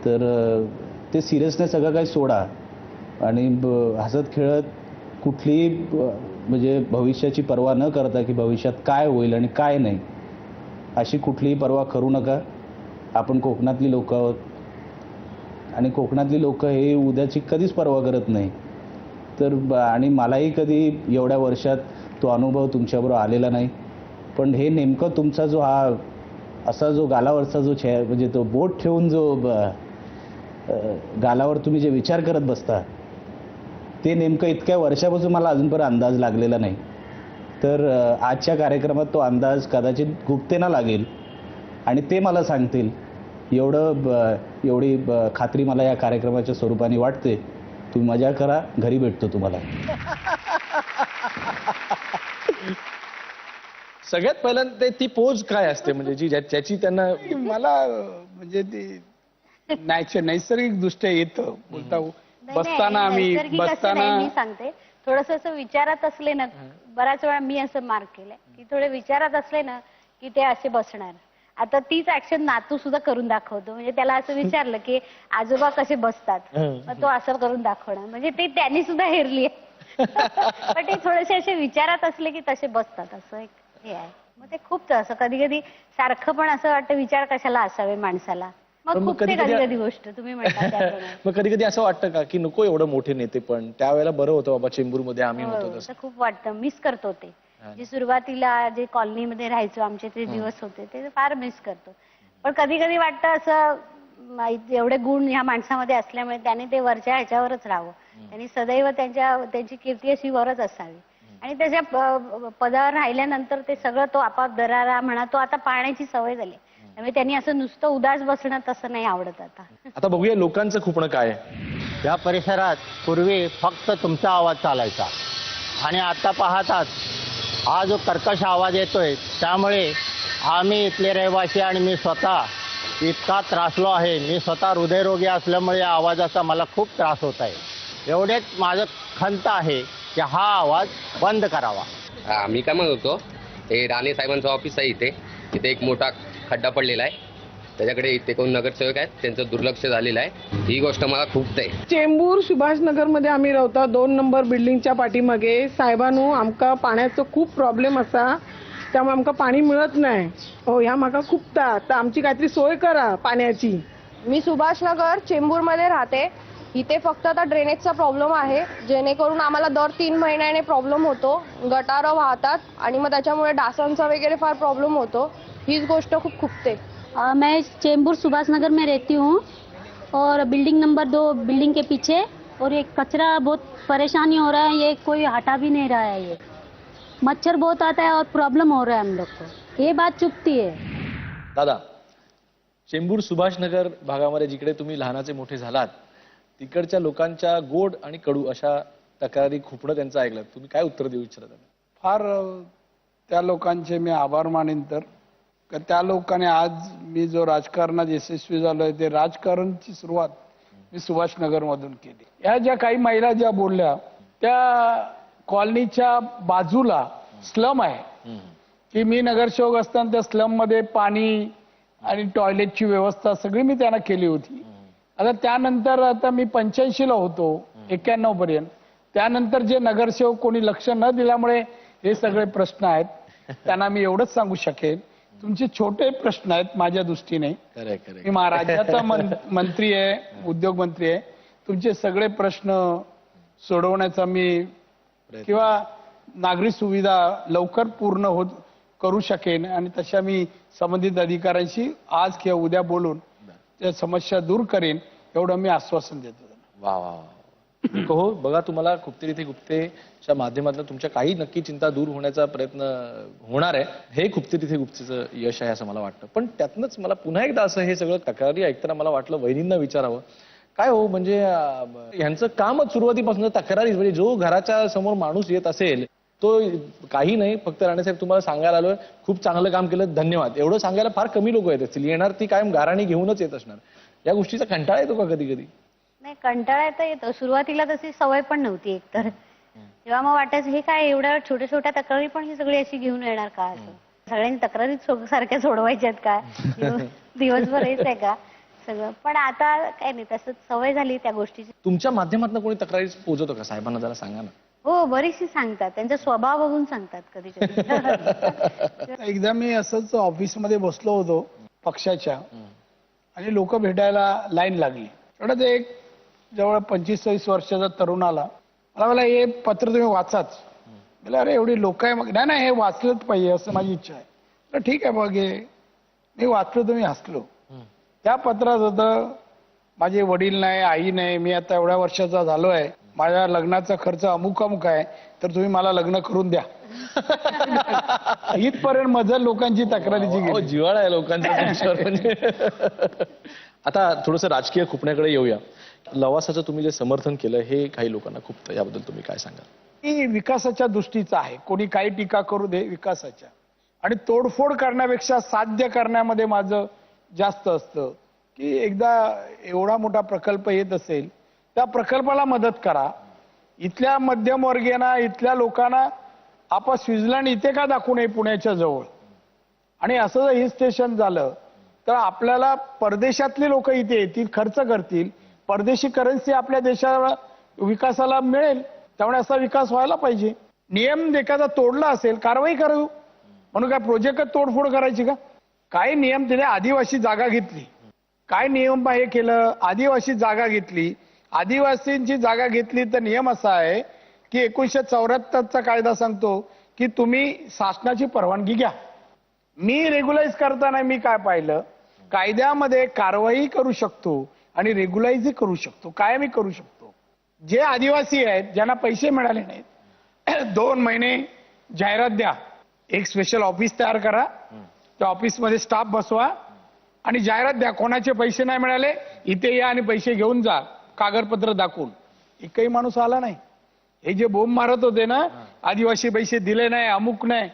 तर ते सिरियसनेस सगळं काही सोडा आणि हसत खेळत कुठलीही म्हणजे भविष्याची पर्वा न करता की भविष्यात काय होईल आणि काय नाही अशी कुठलीही पर्वा करू नका. आपण कोकणातली लोक आहोत आणि कोकणातली लोक हे उद्याची कधीच पर्वा करत नाही. तर आणि मलाही कधी एवढ्या वर्षात तो अनुभव तुमच्याबरोबर आलेला नाही, पण हे नेमकं तुमचा जो हा असा जो गालावरचा जो म्हणजे तो बोट ठेवून जो गालावर तुम्ही जे विचार करत बसता ते नेमकं इतक्या वर्षापासून मला अजूनपर्यंत अंदाज लागलेला नाही. तर आजच्या कार्यक्रमात तो अंदाज कदाचित गुप्तेना लागेल आणि ते मला सांगतील एवढी खात्री मला या कार्यक्रमाच्या स्वरूपाने वाटते. तुम्ही मजा करा, घरी भेटतो तुम्हाला. सगळ्यात पहिल्यांदा ती पोज काय असते म्हणजे जी ज्याची त्यांना मला म्हणजे ती नैसर्गिक दृष्ट्या येतं बोलता बसताना आम्ही बसताना मी सांगते थोडस असं विचारात असले ना, बऱ्याच वेळा मी असं मार्क केलंय की थोडे विचारात असले ना की ते असे बसणार. आता तीच ऍक्शन नातू सुद्धा करून दाखवतो. म्हणजे त्याला असं विचारलं की आजोबा कसे बसतात, मग तो असं करून दाखवणार. म्हणजे ते त्यांनी सुद्धा हेरली पण ते थोडेसे असे विचारात असले की तसे बसतात, असं एक हे आहे. मग ते खूप असं कधी कधी सारखं पण असं वाटतं विचार कशाला असावे माणसाला. मग खूप कधी कधी गोष्ट तुम्ही म्हणता त्याप्रमाणे. मग कधी कधी असं वाटतं का की नको एवढं मोठे नेते, पण त्यावेळेला बरं होतं बाबा चेंबूरमध्ये आम्ही होतो तसं. खूप वाटतं, मिस करतो ते. जे सुरुवातीला जे कॉलनीमध्ये राहायचो आमचे ते दिवस होते ते फार मिस करतो. पण कधी कधी वाटतं असं एवढे गुण ह्या माणसामध्ये असल्यामुळे त्याने ते वरच्या ह्याच्यावरच राहावं. त्यांनी सदैव त्यांची कीर्ती अशी वरच असावी. आणि त्याच्या पदावर राहिल्यानंतर ते सगळं तो आपाप दरारा म्हणा तो आता पाहण्याची सवय झाली. त्यामुळे त्यांनी असं नुसतं उदास बसणं तसं नाही आवडत आता. आता बघूया लोकांचं खुपणं काय आहे. या परिसरात पूर्वी फक्त तुमचा आवाज चालायचा आणि आता पाहतात हा जो कर्कश आवाज येतोय त्यामुळे आम्ही इथले रहिवासी आणि मी स्वतः इतका त्रासलो आहे. मी स्वतः हृदयरोगी असल्यामुळे या आवाजाचा मला खूप त्रास होत आहे. एवढेच माझं खंत आहे की हा आवाज बंद करावा. आम्ही काय म्हणत होतो, हे राणे साहेबांचं ऑफिस आहे इथे एक मोठा खड्डा पडलेला आहे, त्याच्याकडे इथे कोण नगरसेवक आहेत त्यांचं दुर्लक्ष झालेलं आहे. ही गोष्ट मला खूप आहे. चेंबूर सुभाषनगर मध्ये आम्ही राहता 2 नंबर बिल्डिंगच्या पाठीमागे साहेबांनो आमका पाण्याचं खूप प्रॉब्लेम असा, त्यामुळे आमका पाणी मिळत नाही. हो ह्या म्हाका खूपता, तर आमची काहीतरी सोय करा पाण्याची. मी सुभाषनगर चेंबूर मध्ये राहते. इथे फक्त आता ड्रेनेजचा प्रॉब्लेम आहे, जेणेकरून आम्हाला दर 3 महिन्याने प्रॉब्लेम होतो. गटारं वाहतात आणि मग त्याच्यामुळे डासांचा वगैरे फार प्रॉब्लेम होतो. हीच गोष्ट खूप खुपते. मैं चेंबूर सुभाष नगर में रहती हूँ और बिल्डिंग नंबर 2 बिल्डिंग के पीछे, और ये कचरा बहुत परेशानी हो रहा है, ये कोई हटा भी नहीं रहा है. ये मच्छर बहुत आता है और प्रॉब्लम हो रहा है हम लोग को, ये बात चुकती है. दादा, चेंबूर सुभाषनगर भागामध्ये जिकडे तुम्ही लहानाचे मोठे झालात तिकडच्या लोकांच्या गोड आणि कडू अशा तक्रारी खुपणं त्यांचं ऐकलं, तुम्ही काय उत्तर देऊ इच्छिता? फार त्या लोकांचे मी आभार मानेन. तर का त्या लोकांनी आज मी जो राजकारणात यशस्वी झालोय ते राजकारणची सुरुवात मी सुभाषनगर मधून केली. या ज्या काही महिला ज्या बोलल्या त्या कॉलनीच्या बाजूला स्लम आहे की मी नगरसेवक असताना त्या स्लम मध्ये पाणी आणि टॉयलेटची व्यवस्था सगळी मी त्यांना केली होती. आता त्यानंतर आता मी 85ला होतो 91 पर्यंत. त्यानंतर जे नगरसेवक कोणी लक्ष न दिल्यामुळे हे सगळे प्रश्न आहेत. त्यांना मी एवढंच सांगू शकेन, तुमचे छोटे प्रश्न आहेत माझ्या दृष्टीने. मी महाराष्ट्राचा मंत्री आहे, उद्योग मंत्री आहे. तुमचे सगळे प्रश्न सोडवण्याचा मी किंवा नागरी सुविधा लवकर पूर्ण करू शकेन आणि तशा मी संबंधित अधिकाऱ्यांशी आज किंवा उद्या बोलून त्या समस्या दूर करेन एवढं मी आश्वासन देतो. वा वा हो, बघा तुम्हाला खुपते तिथे गुप्तेच्या माध्यमातून तुमच्या काही नक्की चिंता दूर होण्याचा प्रयत्न होणार आहे. हे खुपते तिथे गुप्तेचं यश आहे असं मला वाटतं. पण त्यातनंच मला पुन्हा एकदा असं हे सगळं तक्रारी ऐकताना मला वाटलं वहिनींना विचारावं काय हो, म्हणजे ह्यांचं कामच सुरुवातीपासून तक्रारी, म्हणजे जो घराच्या समोर माणूस येत असेल तो काही नाही, फक्त राणेसाहेब तुम्हाला सांगायला आलोय खूप चांगलं काम केलं धन्यवाद एवढं सांगायला फार कमी लोक येत असतील. येणार ती कायम गाराणी घेऊनच येत असणार. या गोष्टीचा कंटाळा येतो का कधी कधी? नाही, कंटाळा तर येतो. सुरुवातीला तशी सवय पण नव्हती एकतर. तेव्हा मग वाटायचं हे काय एवढ्या छोट्या छोट्या तक्रारी पण ही सगळी अशी घेऊन येणार का, असं सगळ्यांनी तक्रारी सारख्या सोडवायच्यात का, दिवसभर हेच आहे का सगळं. पण आता काय नाही, तसं सवय झाली त्या गोष्टीची. तुमच्या माध्यमातून कोणी तक्रारी पोहोचवतो का साहेबांना, जरा सांगा ना. हो, बरीचशी सांगतात, त्यांचा स्वभाव बघून सांगतात कधी कधी. एकदा मी असंच ऑफिसमध्ये बसलो होतो पक्षाच्या, आणि लोक भेटायला लाईन लागली. तेवढ्यात एक जवळ 25-26 वर्षाचा तरुण आला. मला हे पत्र तुम्ही वाचाच. मला अरे एवढी लोक आहे, मग नाही हे वाचलंच पाहिजे असं माझी इच्छा आहे. तर ठीक आहे बघ, मी वाचलं, तुम्ही हसलो. त्या पत्रात होतं, माझे वडील नाही, आई नाही, मी आता एवढ्या वर्षाचा झालो आहे, माझ्या लग्नाचा खर्च अमुक अमुक आहे, तर तुम्ही मला लग्न करून द्या. इथपर्यंत मजल लोकांची तक्रारीची गेली. जिव्हाळा आहे लोकांचा तुमच्यावर म्हणजे. आता थोडस राजकीय खुपण्याकडे येऊया. लवासाचं तुम्ही जे समर्थन केलं हे काही लोकांना खुपतं, याबद्दल तुम्ही काय सांगाल? ही विकासाच्या दृष्टीचा आहे, कोणी काही टीका करू दे, विकासाच्या. आणि तोडफोड करण्यापेक्षा साध्य करण्यामध्ये माझं जास्त असतं की एकदा एवढा मोठा प्रकल्प येत असेल, त्या प्रकल्पाला मदत करा. इथल्या मध्यमवर्गीयांना, इथल्या लोकांना आपण स्वित्झर्लंड इथे का दाखवू नये पुण्याच्या जवळ. आणि असं जर हिल स्टेशन झालं तर आपल्याला परदेशातले लोक इथे येतील, खर्च करतील, परदेशी करन्सी आपल्या देशाला विकासाला मिळेल. त्यामुळे असा विकास व्हायला पाहिजे. नियम एखादा तोडला असेल, कारवाई करू. म्हणून काय प्रोजेक्ट तोडफोड करायची का? काय नियम तिने आदिवासी जागा घेतली, काय नियम हे केलं, आदिवासी जागा घेतली. आदिवासींची जागा घेतली तर नियम असा आहे की 1974चा कायदा सांगतो की तुम्ही शासनाची परवानगी घ्या. मी रेग्युलाइज करताना मी काय पाहिलं, कायद्यामध्ये कारवाई करू शकतो आणि रेग्युलाइज करू शकतो, कायमी करू शकतो. जे आदिवासी आहेत ज्यांना पैसे मिळाले नाहीत, 2 महिने जाहिरात द्या, एक स्पेशल ऑफिस तयार करा, त्या ऑफिसमध्ये स्टाफ बसवा आणि जाहिरात द्या, कोणाचे पैसे नाही मिळाले इथे या आणि पैसे घेऊन जा, कागदपत्र दाखवून. एकही माणूस आला नाही. हे जे बोंब मारत होते ना, आदिवासी पैसे दिले नाही, अमुक नाही,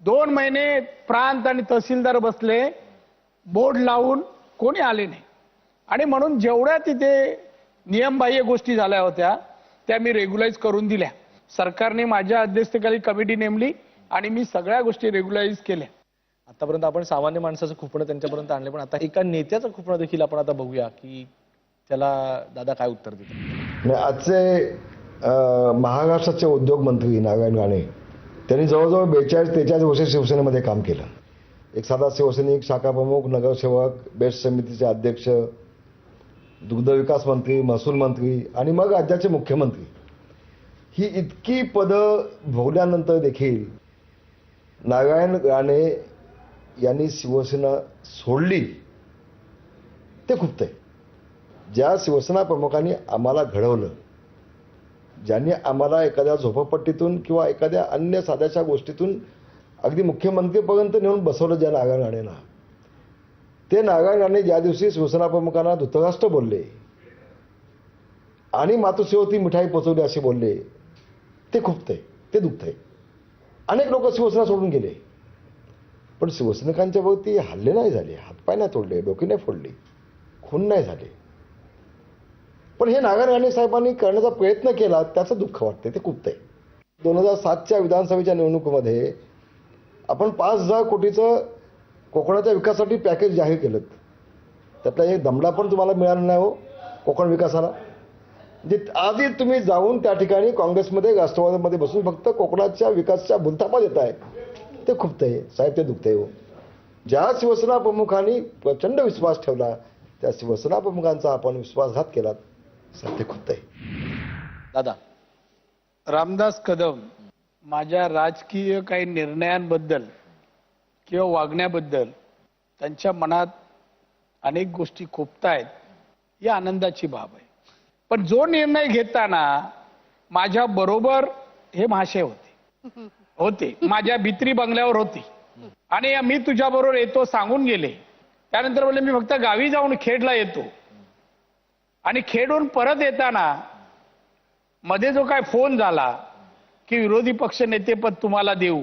2 महिने प्रांत आणि तहसीलदार बसले, बोर्ड लावून कोणी आले नाही. आणि म्हणून जेवढ्या तिथे नियमबाह्य गोष्टी झाल्या होत्या त्या मी रेग्युलाइज करून दिल्या. सरकारने माझ्या अध्यक्षतेखाली कमिटी नेमली आणि मी सगळ्या गोष्टी रेग्युलाइज केल्या. आतापर्यंत आपण सामान्य माणसाचं खुपणं त्यांच्यापर्यंत आणले, पण आता एका नेत्याचं खुपणं देखील आपण आता बघूया की त्याला दादा काय उत्तर देतात. आजचे महाराष्ट्राचे उद्योग मंत्री नारायण राणे त्यांनी जवळजवळ 42-43 वर्ष शिवसेनेमध्ये काम केलं. एक साधा शिवसैनिक, शाखा प्रमुख, नगरसेवक, बेस्ट समितीचे अध्यक्ष, दुग्ध विकास मंत्री, महसूल मंत्री आणि मग राज्याचे मुख्यमंत्री. ही इतकी पदं भोगल्यानंतर देखील नारायण राणे यांनी शिवसेना सोडली, ते खुपतंय. ज्या शिवसेना प्रमुखांनी आम्हाला घडवलं, ज्यांनी आम्हाला एखाद्या झोपडपट्टीतून किंवा एखाद्या अन्य साध्याच्या गोष्टीतून अगदी मुख्यमंत्रीपर्यंत नेऊन बसवलं, ज्या नारायण राणेंना, ते नारायण राणे ज्या दिवशी शिवसेना प्रमुखांना धृतराष्ट्र बोलले आणि मातोश्रीवरती मिठाई पोचवली असे बोलले, ते खुपतंय, ते दुखतंय. अनेक लोक शिवसेना सोडून गेले, पण शिवसैनिकांच्या वरती हल्ले नाही झाले, हातपाय नाही तोडले, डोके नाही फोडले, खून नाही झाले. पण हे नारायण राणे साहेबांनी करण्याचा प्रयत्न केला, त्याचं दुःख वाटतंय, ते खुपतंय. 2007च्या विधानसभेच्या निवडणुकीमध्ये आपण 5,000 कोटीचं कोकणाच्या विकासासाठी पॅकेज जाहीर केलं. त्यातला एक दमडा पण तुम्हाला मिळाला नाही हो कोकण विकासाला. म्हणजे आधी तुम्ही जाऊन त्या ठिकाणी काँग्रेसमध्ये, राष्ट्रवादीमध्ये बसून फक्त कोकणाच्या विकासाच्या भुलथापा देत आहे, ते खुपतंय साहेब, ते दुखतंय हो. ज्या शिवसेना प्रमुखांनी प्रचंड विश्वास ठेवला, त्या शिवसेना प्रमुखांचा आपण विश्वासघात केला, साहेब, ते खुपतंय. दादा, रामदास कदम माझ्या राजकीय काही निर्णयांबद्दल किंवा वागण्याबद्दल त्यांच्या मनात अनेक गोष्टी खुपतायत, ही आनंदाची बाब आहे. पण जो निर्णय घेताना माझ्या बरोबर हे महाशय होते, माझ्या भित्री बंगल्यावर होती आणि मी तुझ्या बरोबर येतो सांगून गेले. त्यानंतर बोलले मी फक्त गावी जाऊन खेडला येतो. आणि खेडून परत येताना मध्ये जो काय फोन झाला की विरोधी पक्ष नेतेपद तुम्हाला देऊ,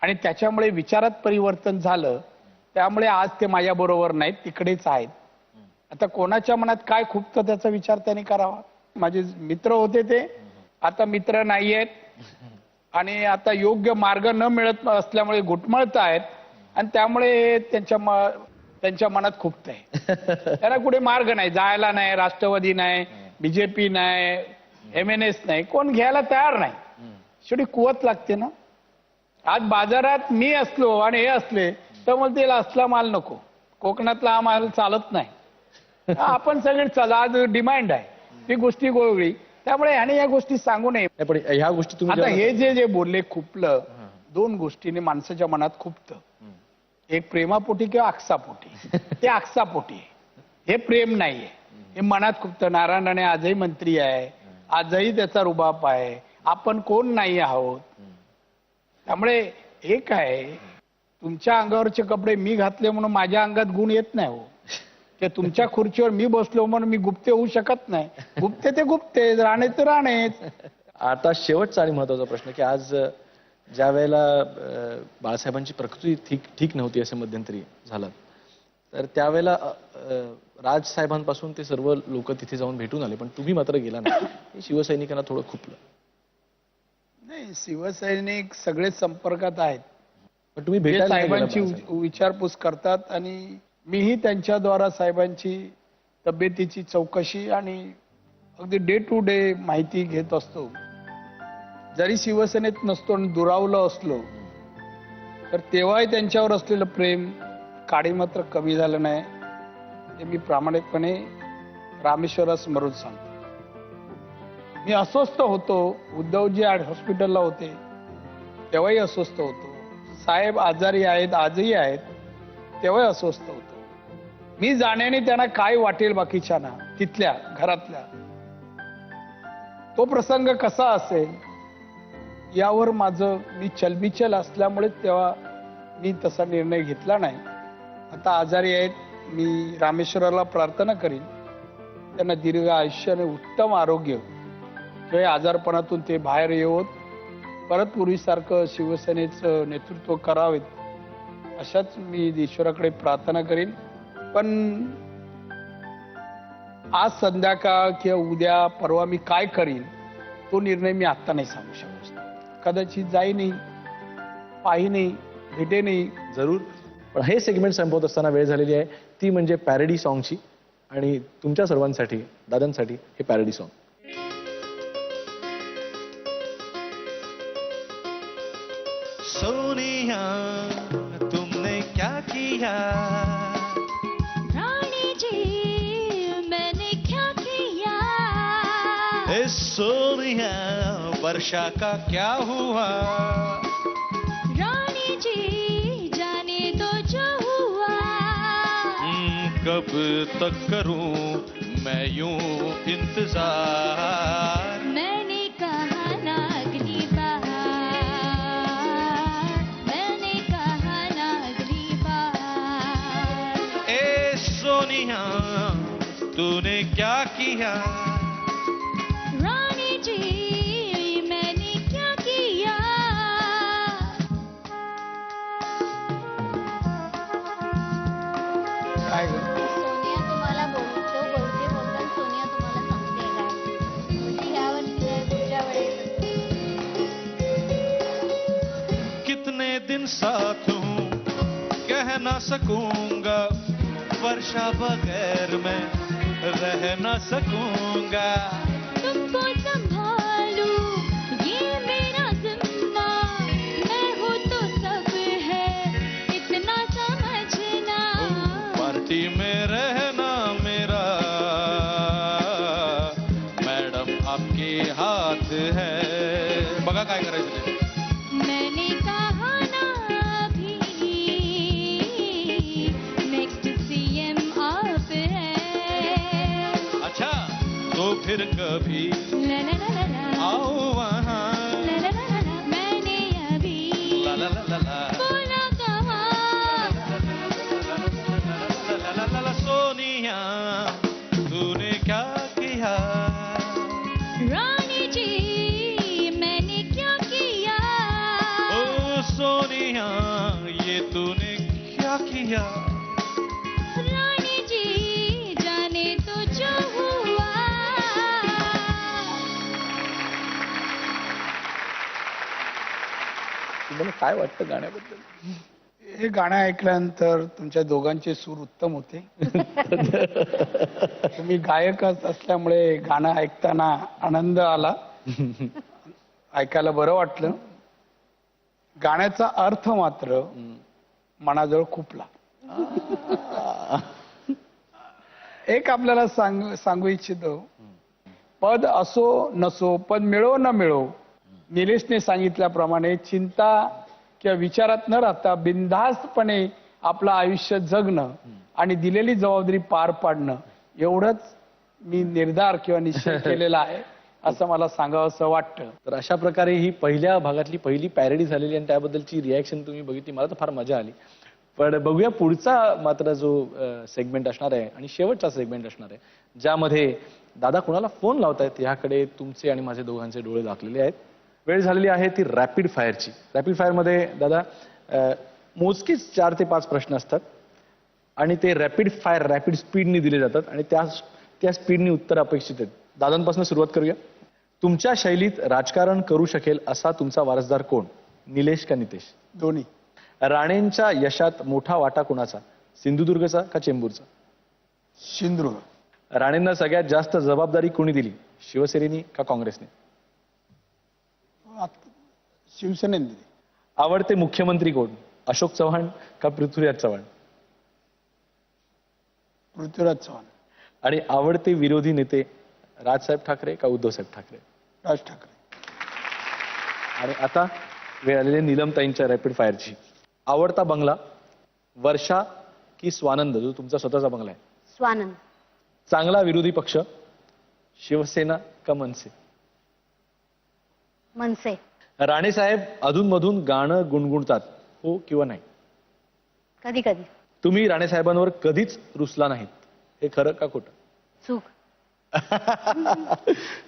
आणि त्याच्यामुळे विचारात परिवर्तन झालं, त्यामुळे आज ते माझ्या बरोबर नाहीत, तिकडेच आहेत. आता कोणाच्या मनात काय खुपतं त्याचा विचार त्यांनी करावा. माझे मित्र होते ते आता मित्र नाही आहेत आणि आता योग्य मार्ग न मिळत असल्यामुळे घुटमळत आहेत आणि त्यामुळे त्यांच्या मनात खुपतंय. त्यांना कुठे मार्ग नाही, जायला नाही, राष्ट्रवादी नाही, बीजेपी नाही, MNS नाही, कोण घ्यायला तयार नाही. शेवटी कुवत लागते ना. आज बाजारात मी असलो आणि हे असले तर मला त्याला असला माल नको, कोकणातला हा माल चालत नाही. आपण सगळे चला, आज डिमांड आहे, ती गोष्टी वेगळी. त्यामुळे ह्याने या गोष्टी सांगू नये. नाही, पण ह्या गोष्टी तुम्ही आता हे जे बोलले खुपलं, दोन गोष्टीने माणसाच्या मनात खुपतं. एक प्रेमापोटी किंवा आक्षापोटी. ते आक्षापोटी आहे, हे प्रेम नाहीये, हे मनात खुपतं. नारायण राणे आजही मंत्री आहे, आजही त्याचा रुबाब आहे, आपण कोण नाही आहोत. त्यामुळे एक आहे, तुमच्या अंगावरचे कपडे मी घातले म्हणून माझ्या अंगात गुण येत नाही हो. ते तुमच्या खुर्चीवर मी बसलो म्हणून मी गुप्ते होऊ शकत नाही. गुप्ते ते गुप्ते, राणे ते राणेच. आता शेवटचा आणि महत्वाचा प्रश्न की आज ज्या वेळेला बाळासाहेबांची प्रकृती ठीक नव्हती असं मध्यंतरी झालं, तर त्यावेळेला राजसाहेबांपासून ते सर्व लोक तिथे जाऊन भेटून आले, पण तुम्ही मात्र गेला नाही. हे शिवसैनिकांना थोडं खुपलं. नाही, शिवसैनिक सगळे संपर्कात आहेत, पण तुम्ही ते भेटायला नाही गेला साहेबांची बाळासाहेब. विचारपूस करतात आणि मीही त्यांच्याद्वारा साहेबांची तब्येतीची चौकशी आणि अगदी डे टू डे माहिती घेत असतो. जरी शिवसेनेत नसतो आणि दुरावलं असलो तर तेव्हाही त्यांच्यावर असलेलं प्रेम काडी मात्र कमी झालं नाही. हे मी प्रामाणिकपणे रामेश्वरासमोरून सांगतो. मी अस्वस्थ होतो, उद्धवजी हॉस्पिटलला होते तेव्हाही अस्वस्थ होतो, साहेब आजारी आहेत आजही आहेत तेव्हाही अस्वस्थ होतो. मी जाण्याने त्यांना काय वाटेल बाकीच्या ना, तिथल्या घरातल्या, तो प्रसंग कसा असेल यावर मी चलबिचल असल्यामुळे तेव्हा मी तसा निर्णय घेतला नाही. आता आजारी आहेत, मी रामेश्वराला प्रार्थना करीन त्यांना दीर्घ आयुष्य आणि उत्तम आरोग्य, किंवा आजारपणातून ते बाहेर येऊत, परत पूर्वीसारखं शिवसेनेचं नेतृत्व करावेत, अशाच मी ईश्वराकडे प्रार्थना करीन. पण आज संध्याकाळ किंवा उद्या परवा मी काय करीन तो निर्णय मी आत्ता नाही सांगू शकत. कदाचित जाईनही, पाहिनही, भेटेनही. जरूर. पण हे सेगमेंट संपवत असताना वेळ झालेली आहे, ती म्हणजे पॅरडी सॉंगची. आणि तुमच्या सर्वांसाठी, दादांसाठी हे पॅरडी सॉंग. सोनिया तुमने क्या किया, रानी जी मैंने क्या किया, ए सोनिया वर्षा का क्या हुआ, रानी जी जाने दो जो हुआ, कब तक करूं मैं यूं इंतजार, मैंने कहा ना अगली बार, मैंने कहा ना अगली बार, ए सोनिया तूने क्या किया, रानी जी मैंने क्या किया, काय ग? सोनिया तुम्हाला बोलते बोलताना सोनिया तुम्हाला सांगते काय, म्हणजे यावर्षी नाही, पुढच्या वेळेस. कितने दिन साथ हूँ कह ना सकूंगा, वर्षा बगैर मैं रह ना सकूंगा, तुमको संभालू ये मेरा जिम्मा, मैं हूँ तो सब है इतना समझना, पार्टी में रहना मेरा मैडम आपके हाथ है. बघा काय करायचं ते. मैंने कहा ना अभी नेक्स्ट CM आप है, अच्छा तो फिर कभी ला ला ला ला ला, आओ वहाँ, ला ला ला ला ला, मैंने अभी ला ला ला ला ला, बोला कहा, ला ला ला ला. सोनिया तूने क्या किया, रानी जी मैंने क्या किया, ओ सोनिया ये तूने क्या किया, रानी जी जाने तुम्हाला काय वाटतं गाण्याबद्दल? हे गाणं ऐकल्यानंतर तुमच्या दोघांचे सूर उत्तम होते. तुम्ही गायकच असल्यामुळे गाणं ऐकताना आनंद आला, ऐकायला बरं वाटलं. गाण्याचा अर्थ मात्र मनाजवळ खुपला. एक आपल्याला सांगू इच्छितो, पद असो नसो, पद मिळो न मिळो, निलेशने सांगितल्याप्रमाणे चिंता किंवा विचारात न राहता बिनधास्तपणे आपलं आयुष्य जगणं आणि दिलेली जबाबदारी पार पाडणं, एवढंच मी निर्धार किंवा निश्चय केलेला आहे असं मला सांगावंसं वाटतं. तर अशा प्रकारे ही पहिल्या भागातली पहिली पॅरडी झालेली आणि त्याबद्दलची रिॲक्शन तुम्ही बघितली, मला तर फार मजा आली. पण बघूया पुढचा मात्र जो सेगमेंट असणार आहे आणि शेवटचा सेगमेंट असणार आहे, ज्यामध्ये दादा कुणाला फोन लावतायत याकडे तुमचे आणि माझे दोघांचे डोळे दाखलेले आहेत. वेळ झालेली आहे ती रॅपिड फायरची. रॅपिड फायरमध्ये दादा मोजकेच 4 ते 5 प्रश्न असतात आणि ते रॅपिड स्पीडनी दिले जातात आणि त्या स्पीडनी उत्तर अपेक्षित आहेत. दादांपासून सुरुवात करूया. तुमच्या शैलीत राजकारण करू शकेल असा तुमचा वारसदार कोण, निलेश का नितेश? दोन्ही. राणेंच्या यशात मोठा वाटा कोणाचा, सिंधुदुर्गचा का चेंबूरचा? सिंधुदुर्ग. राणेंना सगळ्यात जास्त जबाबदारी कोणी दिली, शिवसेनेनी का काँग्रेसने? शिवसेनेने दिली. आवडते मुख्यमंत्री कोण, अशोक चव्हाण का पृथ्वीराज चव्हाण? पृथ्वीराज चव्हाण. आणि आवडते विरोधी नेते, राजसाहेब ठाकरे का उद्धवसाहेब ठाकरे? राज ठाकरे. आणि आता वेळ आलेली नीलमताईंच्या रॅपिड फायरची. आवडता बंगला, वर्षा की स्वानंद जो तुमचा स्वतःचा बंगला आहे? स्वानंद. चांगला विरोधी पक्ष, शिवसेना का मनसे? मनसे. राणे साहेब अधूनमधून गाणं गुणगुणतात, हो किंवा नाही? कधी कधी. तुम्ही राणे साहेबांवर कधीच रुसला नाहीत, हे खरं का खोटं? चूक.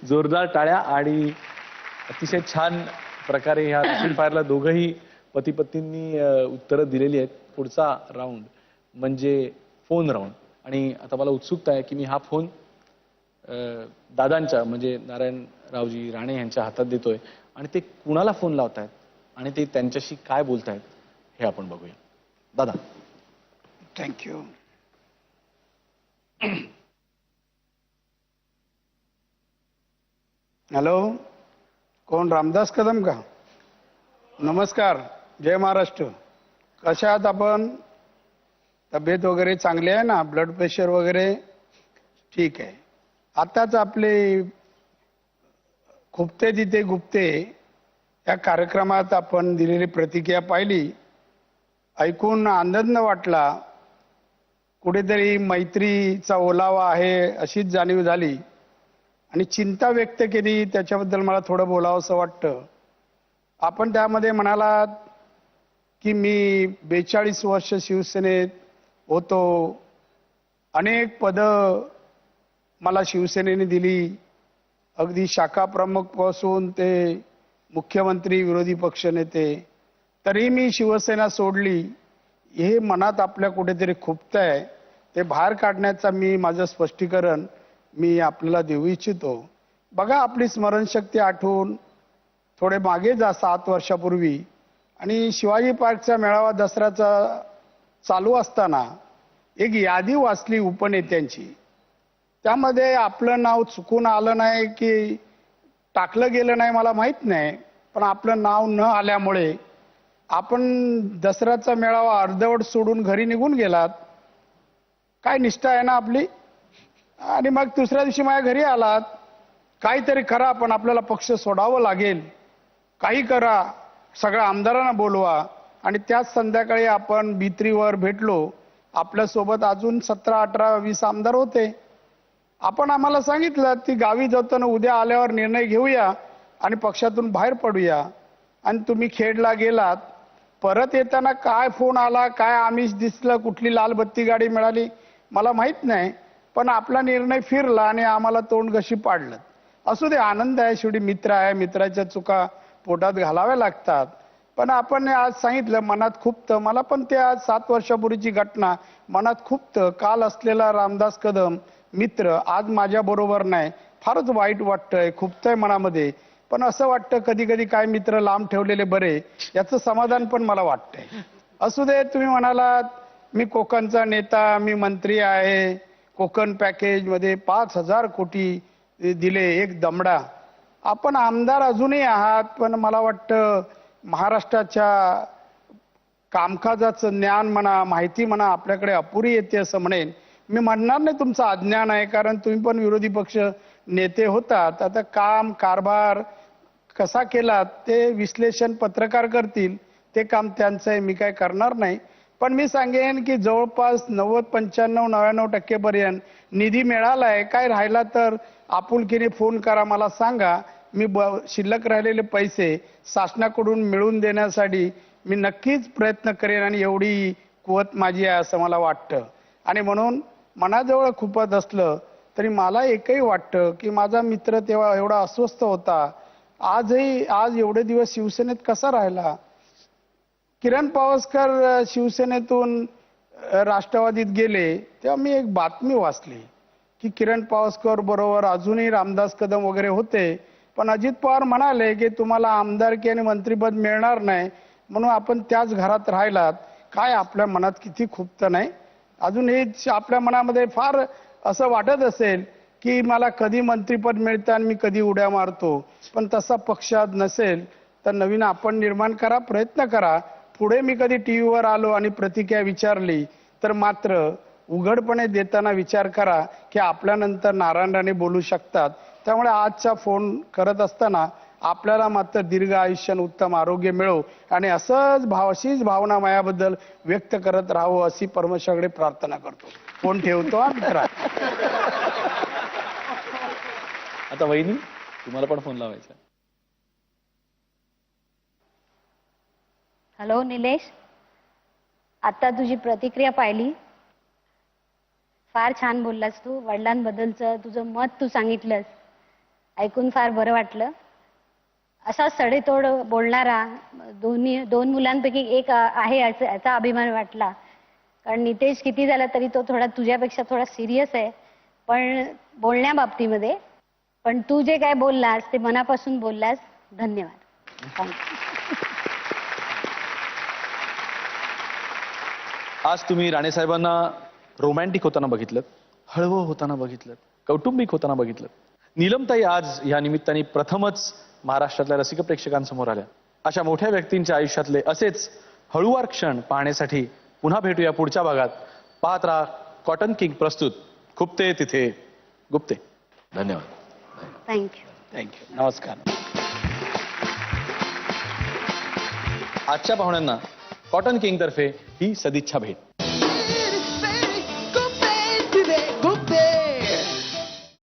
जोरदार टाळ्या. आणि अतिशय छान प्रकारे ह्या रॅपिड फायरला दोघंही पती पत्नींनी उत्तरं दिलेली आहेत. पुढचा राऊंड म्हणजे फोन राऊंड. आणि आता मला उत्सुकता आहे की मी हा फोन दादांच्या म्हणजे नारायणरावजी राणे यांच्या हातात देतोय आणि ते कुणाला फोन लावतायत आणि ते त्यांच्याशी काय बोलतायत हे आपण बघूया. दादा. थँक्यू. हॅलो, कोण, रामदास कदम का? नमस्कार, जय महाराष्ट्र. कशा आहात आपण? तब्येत वगैरे चांगली आहे ना? ब्लड प्रेशर वगैरे ठीक आहे? आताच आपले खुपते तिथे गुप्ते या कार्यक्रमात आपण दिलेली प्रतिक्रिया पाहिली, ऐकून आनंद वाटला. कुठेतरी मैत्रीचा ओलावा आहे अशीच जाणीव झाली आणि चिंता व्यक्त केली, त्याच्याबद्दल मला थोडं बोलावंसं वाटतं. आपण त्यामध्ये म्हणालात की मी 42 वर्ष शिवसेनेत होतो, अनेक पदं मला शिवसेनेने दिली, अगदी शाखा प्रमुख पासून ते मुख्यमंत्री, विरोधी पक्षनेते, तरी मी शिवसेना सोडली. हे मनात आपल्या कुठेतरी खुपतंय, ते बाहेर काढण्याचा मी माझं स्पष्टीकरण मी आपल्याला देऊ इच्छितो. बघा, आपली स्मरणशक्ती आठवून थोडे मागे जा 7 वर्षापूर्वी, आणि शिवाजी पार्कचा मेळावा दसऱ्याचा चालू असताना एक यादी वाचली उपनेत्यांची. त्यामध्ये आपलं नाव चुकून आलं नाही की टाकलं गेलं नाही मला माहित नाही, पण आपलं नाव न आल्यामुळे आपण दसऱ्याचा मेळावा अर्धवट सोडून घरी निघून गेलात. काय निष्ठा आहे ना आपली. आणि मग दुसऱ्या दिवशी माझ्या घरी आलात. काहीतरी करा, पण आपल्याला पक्ष सोडावं लागेल, काही करा, सगळ्या आमदारांना बोलवा. आणि त्याच संध्याकाळी आपण बित्रीवर भेटलो. आपल्यासोबत अजून 17, 18, 20 आमदार होते. आपण आम्हाला सांगितलं की गावी जाताना उद्या आल्यावर निर्णय घेऊया आणि पक्षातून बाहेर पडूया. आणि तुम्ही खेडला गेलात. परत येताना काय फोन आला, काय आमिष दिसलं, कुठली लाल बत्ती गाडी मिळाली मला माहित नाही, पण आपला निर्णय फिरला आणि आम्हाला तोंड कशी पाडलं. असू दे, आनंद आहे, शेवटी मित्र आहे, मित्राच्या चुका पोटात घालाव्या लागतात. पण आपण आज सांगितलं मनात खुपतं. मला पण ते आज 7 वर्षापूर्वीची घटना मनात खुपतं. काल असलेला रामदास कदम मित्र आज माझ्या बरोबर नाही, फारच वाईट वाटतंय, खुपतंय मनामध्ये. पण असं वाटतं कधी कधी काय मित्र लांब ठेवलेले बरे, याचं समाधान पण मला वाटतंय. असू दे, तुम्ही म्हणालात मी कोकणचा नेता, मी मंत्री आहे, कोकण पॅकेज मध्ये 5,000 कोटी दिले, एक दमडा. आपण आमदार अजूनही आहात, पण मला वाटतं महाराष्ट्राच्या कामकाजाचं ज्ञान म्हणा, माहिती म्हणा, आपल्याकडे अपुरी येते असं म्हणेन. मी म्हणणार नाही तुमचं अज्ञान आहे, कारण तुम्ही पण विरोधी पक्ष नेते होतात. आता काम कारभार कसा केला ते विश्लेषण पत्रकार करतील, ते काम त्यांचं आहे, मी काय करणार नाही. पण मी सांगेन की जवळपास 90-95-99% पर्यंत निधी मिळालाय. काय राहिला तर आपुलकीने फोन करा, मला सांगा. मी शिल्लक राहिलेले पैसे शासनाकडून मिळवून देण्यासाठी मी नक्कीच प्रयत्न करेन, आणि एवढी कुवत माझी आहे असं मला वाटतं. आणि म्हणून मनाजवळ खूपच असलं तरी मला एकही वाटतं की माझा मित्र तेव्हा एवढा अस्वस्थ होता, आज एवढे दिवस शिवसेनेत कसा राहिला. किरण पावसकर शिवसेनेतून राष्ट्रवादीत गेले तेव्हा मी एक बातमी वाचली की किरण पावसकर बरोबर अजूनही रामदास कदम वगैरे होते, पण अजित पवार म्हणाले की तुम्हाला आमदारकी आणि मंत्रीपद मिळणार नाही, म्हणून आपण त्याच घरात राहिलात. काय आपल्या मनात किती खुपत नाही. अजूनही आपल्या मनामध्ये फार असं वाटत असेल की मला कधी मंत्रीपद मिळतं आणि मी कधी उड्या मारतो, पण तसा पक्षात नसेल तर नवीन आपण निर्माण करा, प्रयत्न करा. पुढे मी कधी टीव्हीवर आलो आणि प्रतिक्रिया विचारली तर मात्र उघडपणे देताना विचार करा की आपल्यानंतर नारायण राणे बोलू शकतात. त्यामुळे आजचा फोन करत असताना आपल्याला मात्र दीर्घ आयुष्य आणि उत्तम आरोग्य मिळो, आणि असंच अशीच भावना मायाबद्दल व्यक्त करत राहावं अशी परमेश्वराकडे प्रार्थना करतो. फोन ठेवतो हा मित्रा. आता वहिनी, तुम्हाला पण फोन लावायचा. हॅलो निलेश, आता तुझी प्रतिक्रिया पाहिली, फार छान बोललास तू. वडिलांबद्दलचं तुझं मत तू सांगितलंस, ऐकून फार बरं वाटलं. असा सडेतोड बोलणारा दोन मुलांपैकी एक आहे याचा अभिमान वाटला. कारण नितेश किती झाला तरी तो तुझ्यापेक्षा थोडा सिरियस आहे पण बोलण्या बाबतीमध्ये. पण तू जे काय बोललास ते मनापासून बोललास. धन्यवाद. आज तुम्ही राणे साहेबांना रोमॅन्टिक होताना बघितलं, हळवं होताना बघितलं, कौटुंबिक होताना बघितलं. नीलमताई आज या निमित्ताने प्रथमच महाराष्ट्रातल्या रसिक प्रेक्षकांसमोर आल्या. अशा मोठ्या व्यक्तींच्या आयुष्यातले असेच हळूवार क्षण पाहण्यासाठी पुन्हा भेटूया पुढच्या भागात. पाहत राहा कॉटन किंग प्रस्तुत खुपते तिथे गुप्ते. धन्यवाद. थँक्यू. नमस्कार. आजच्या पाहुण्यांना कॉटन किंग तर्फे ही सदिच्छा भेट.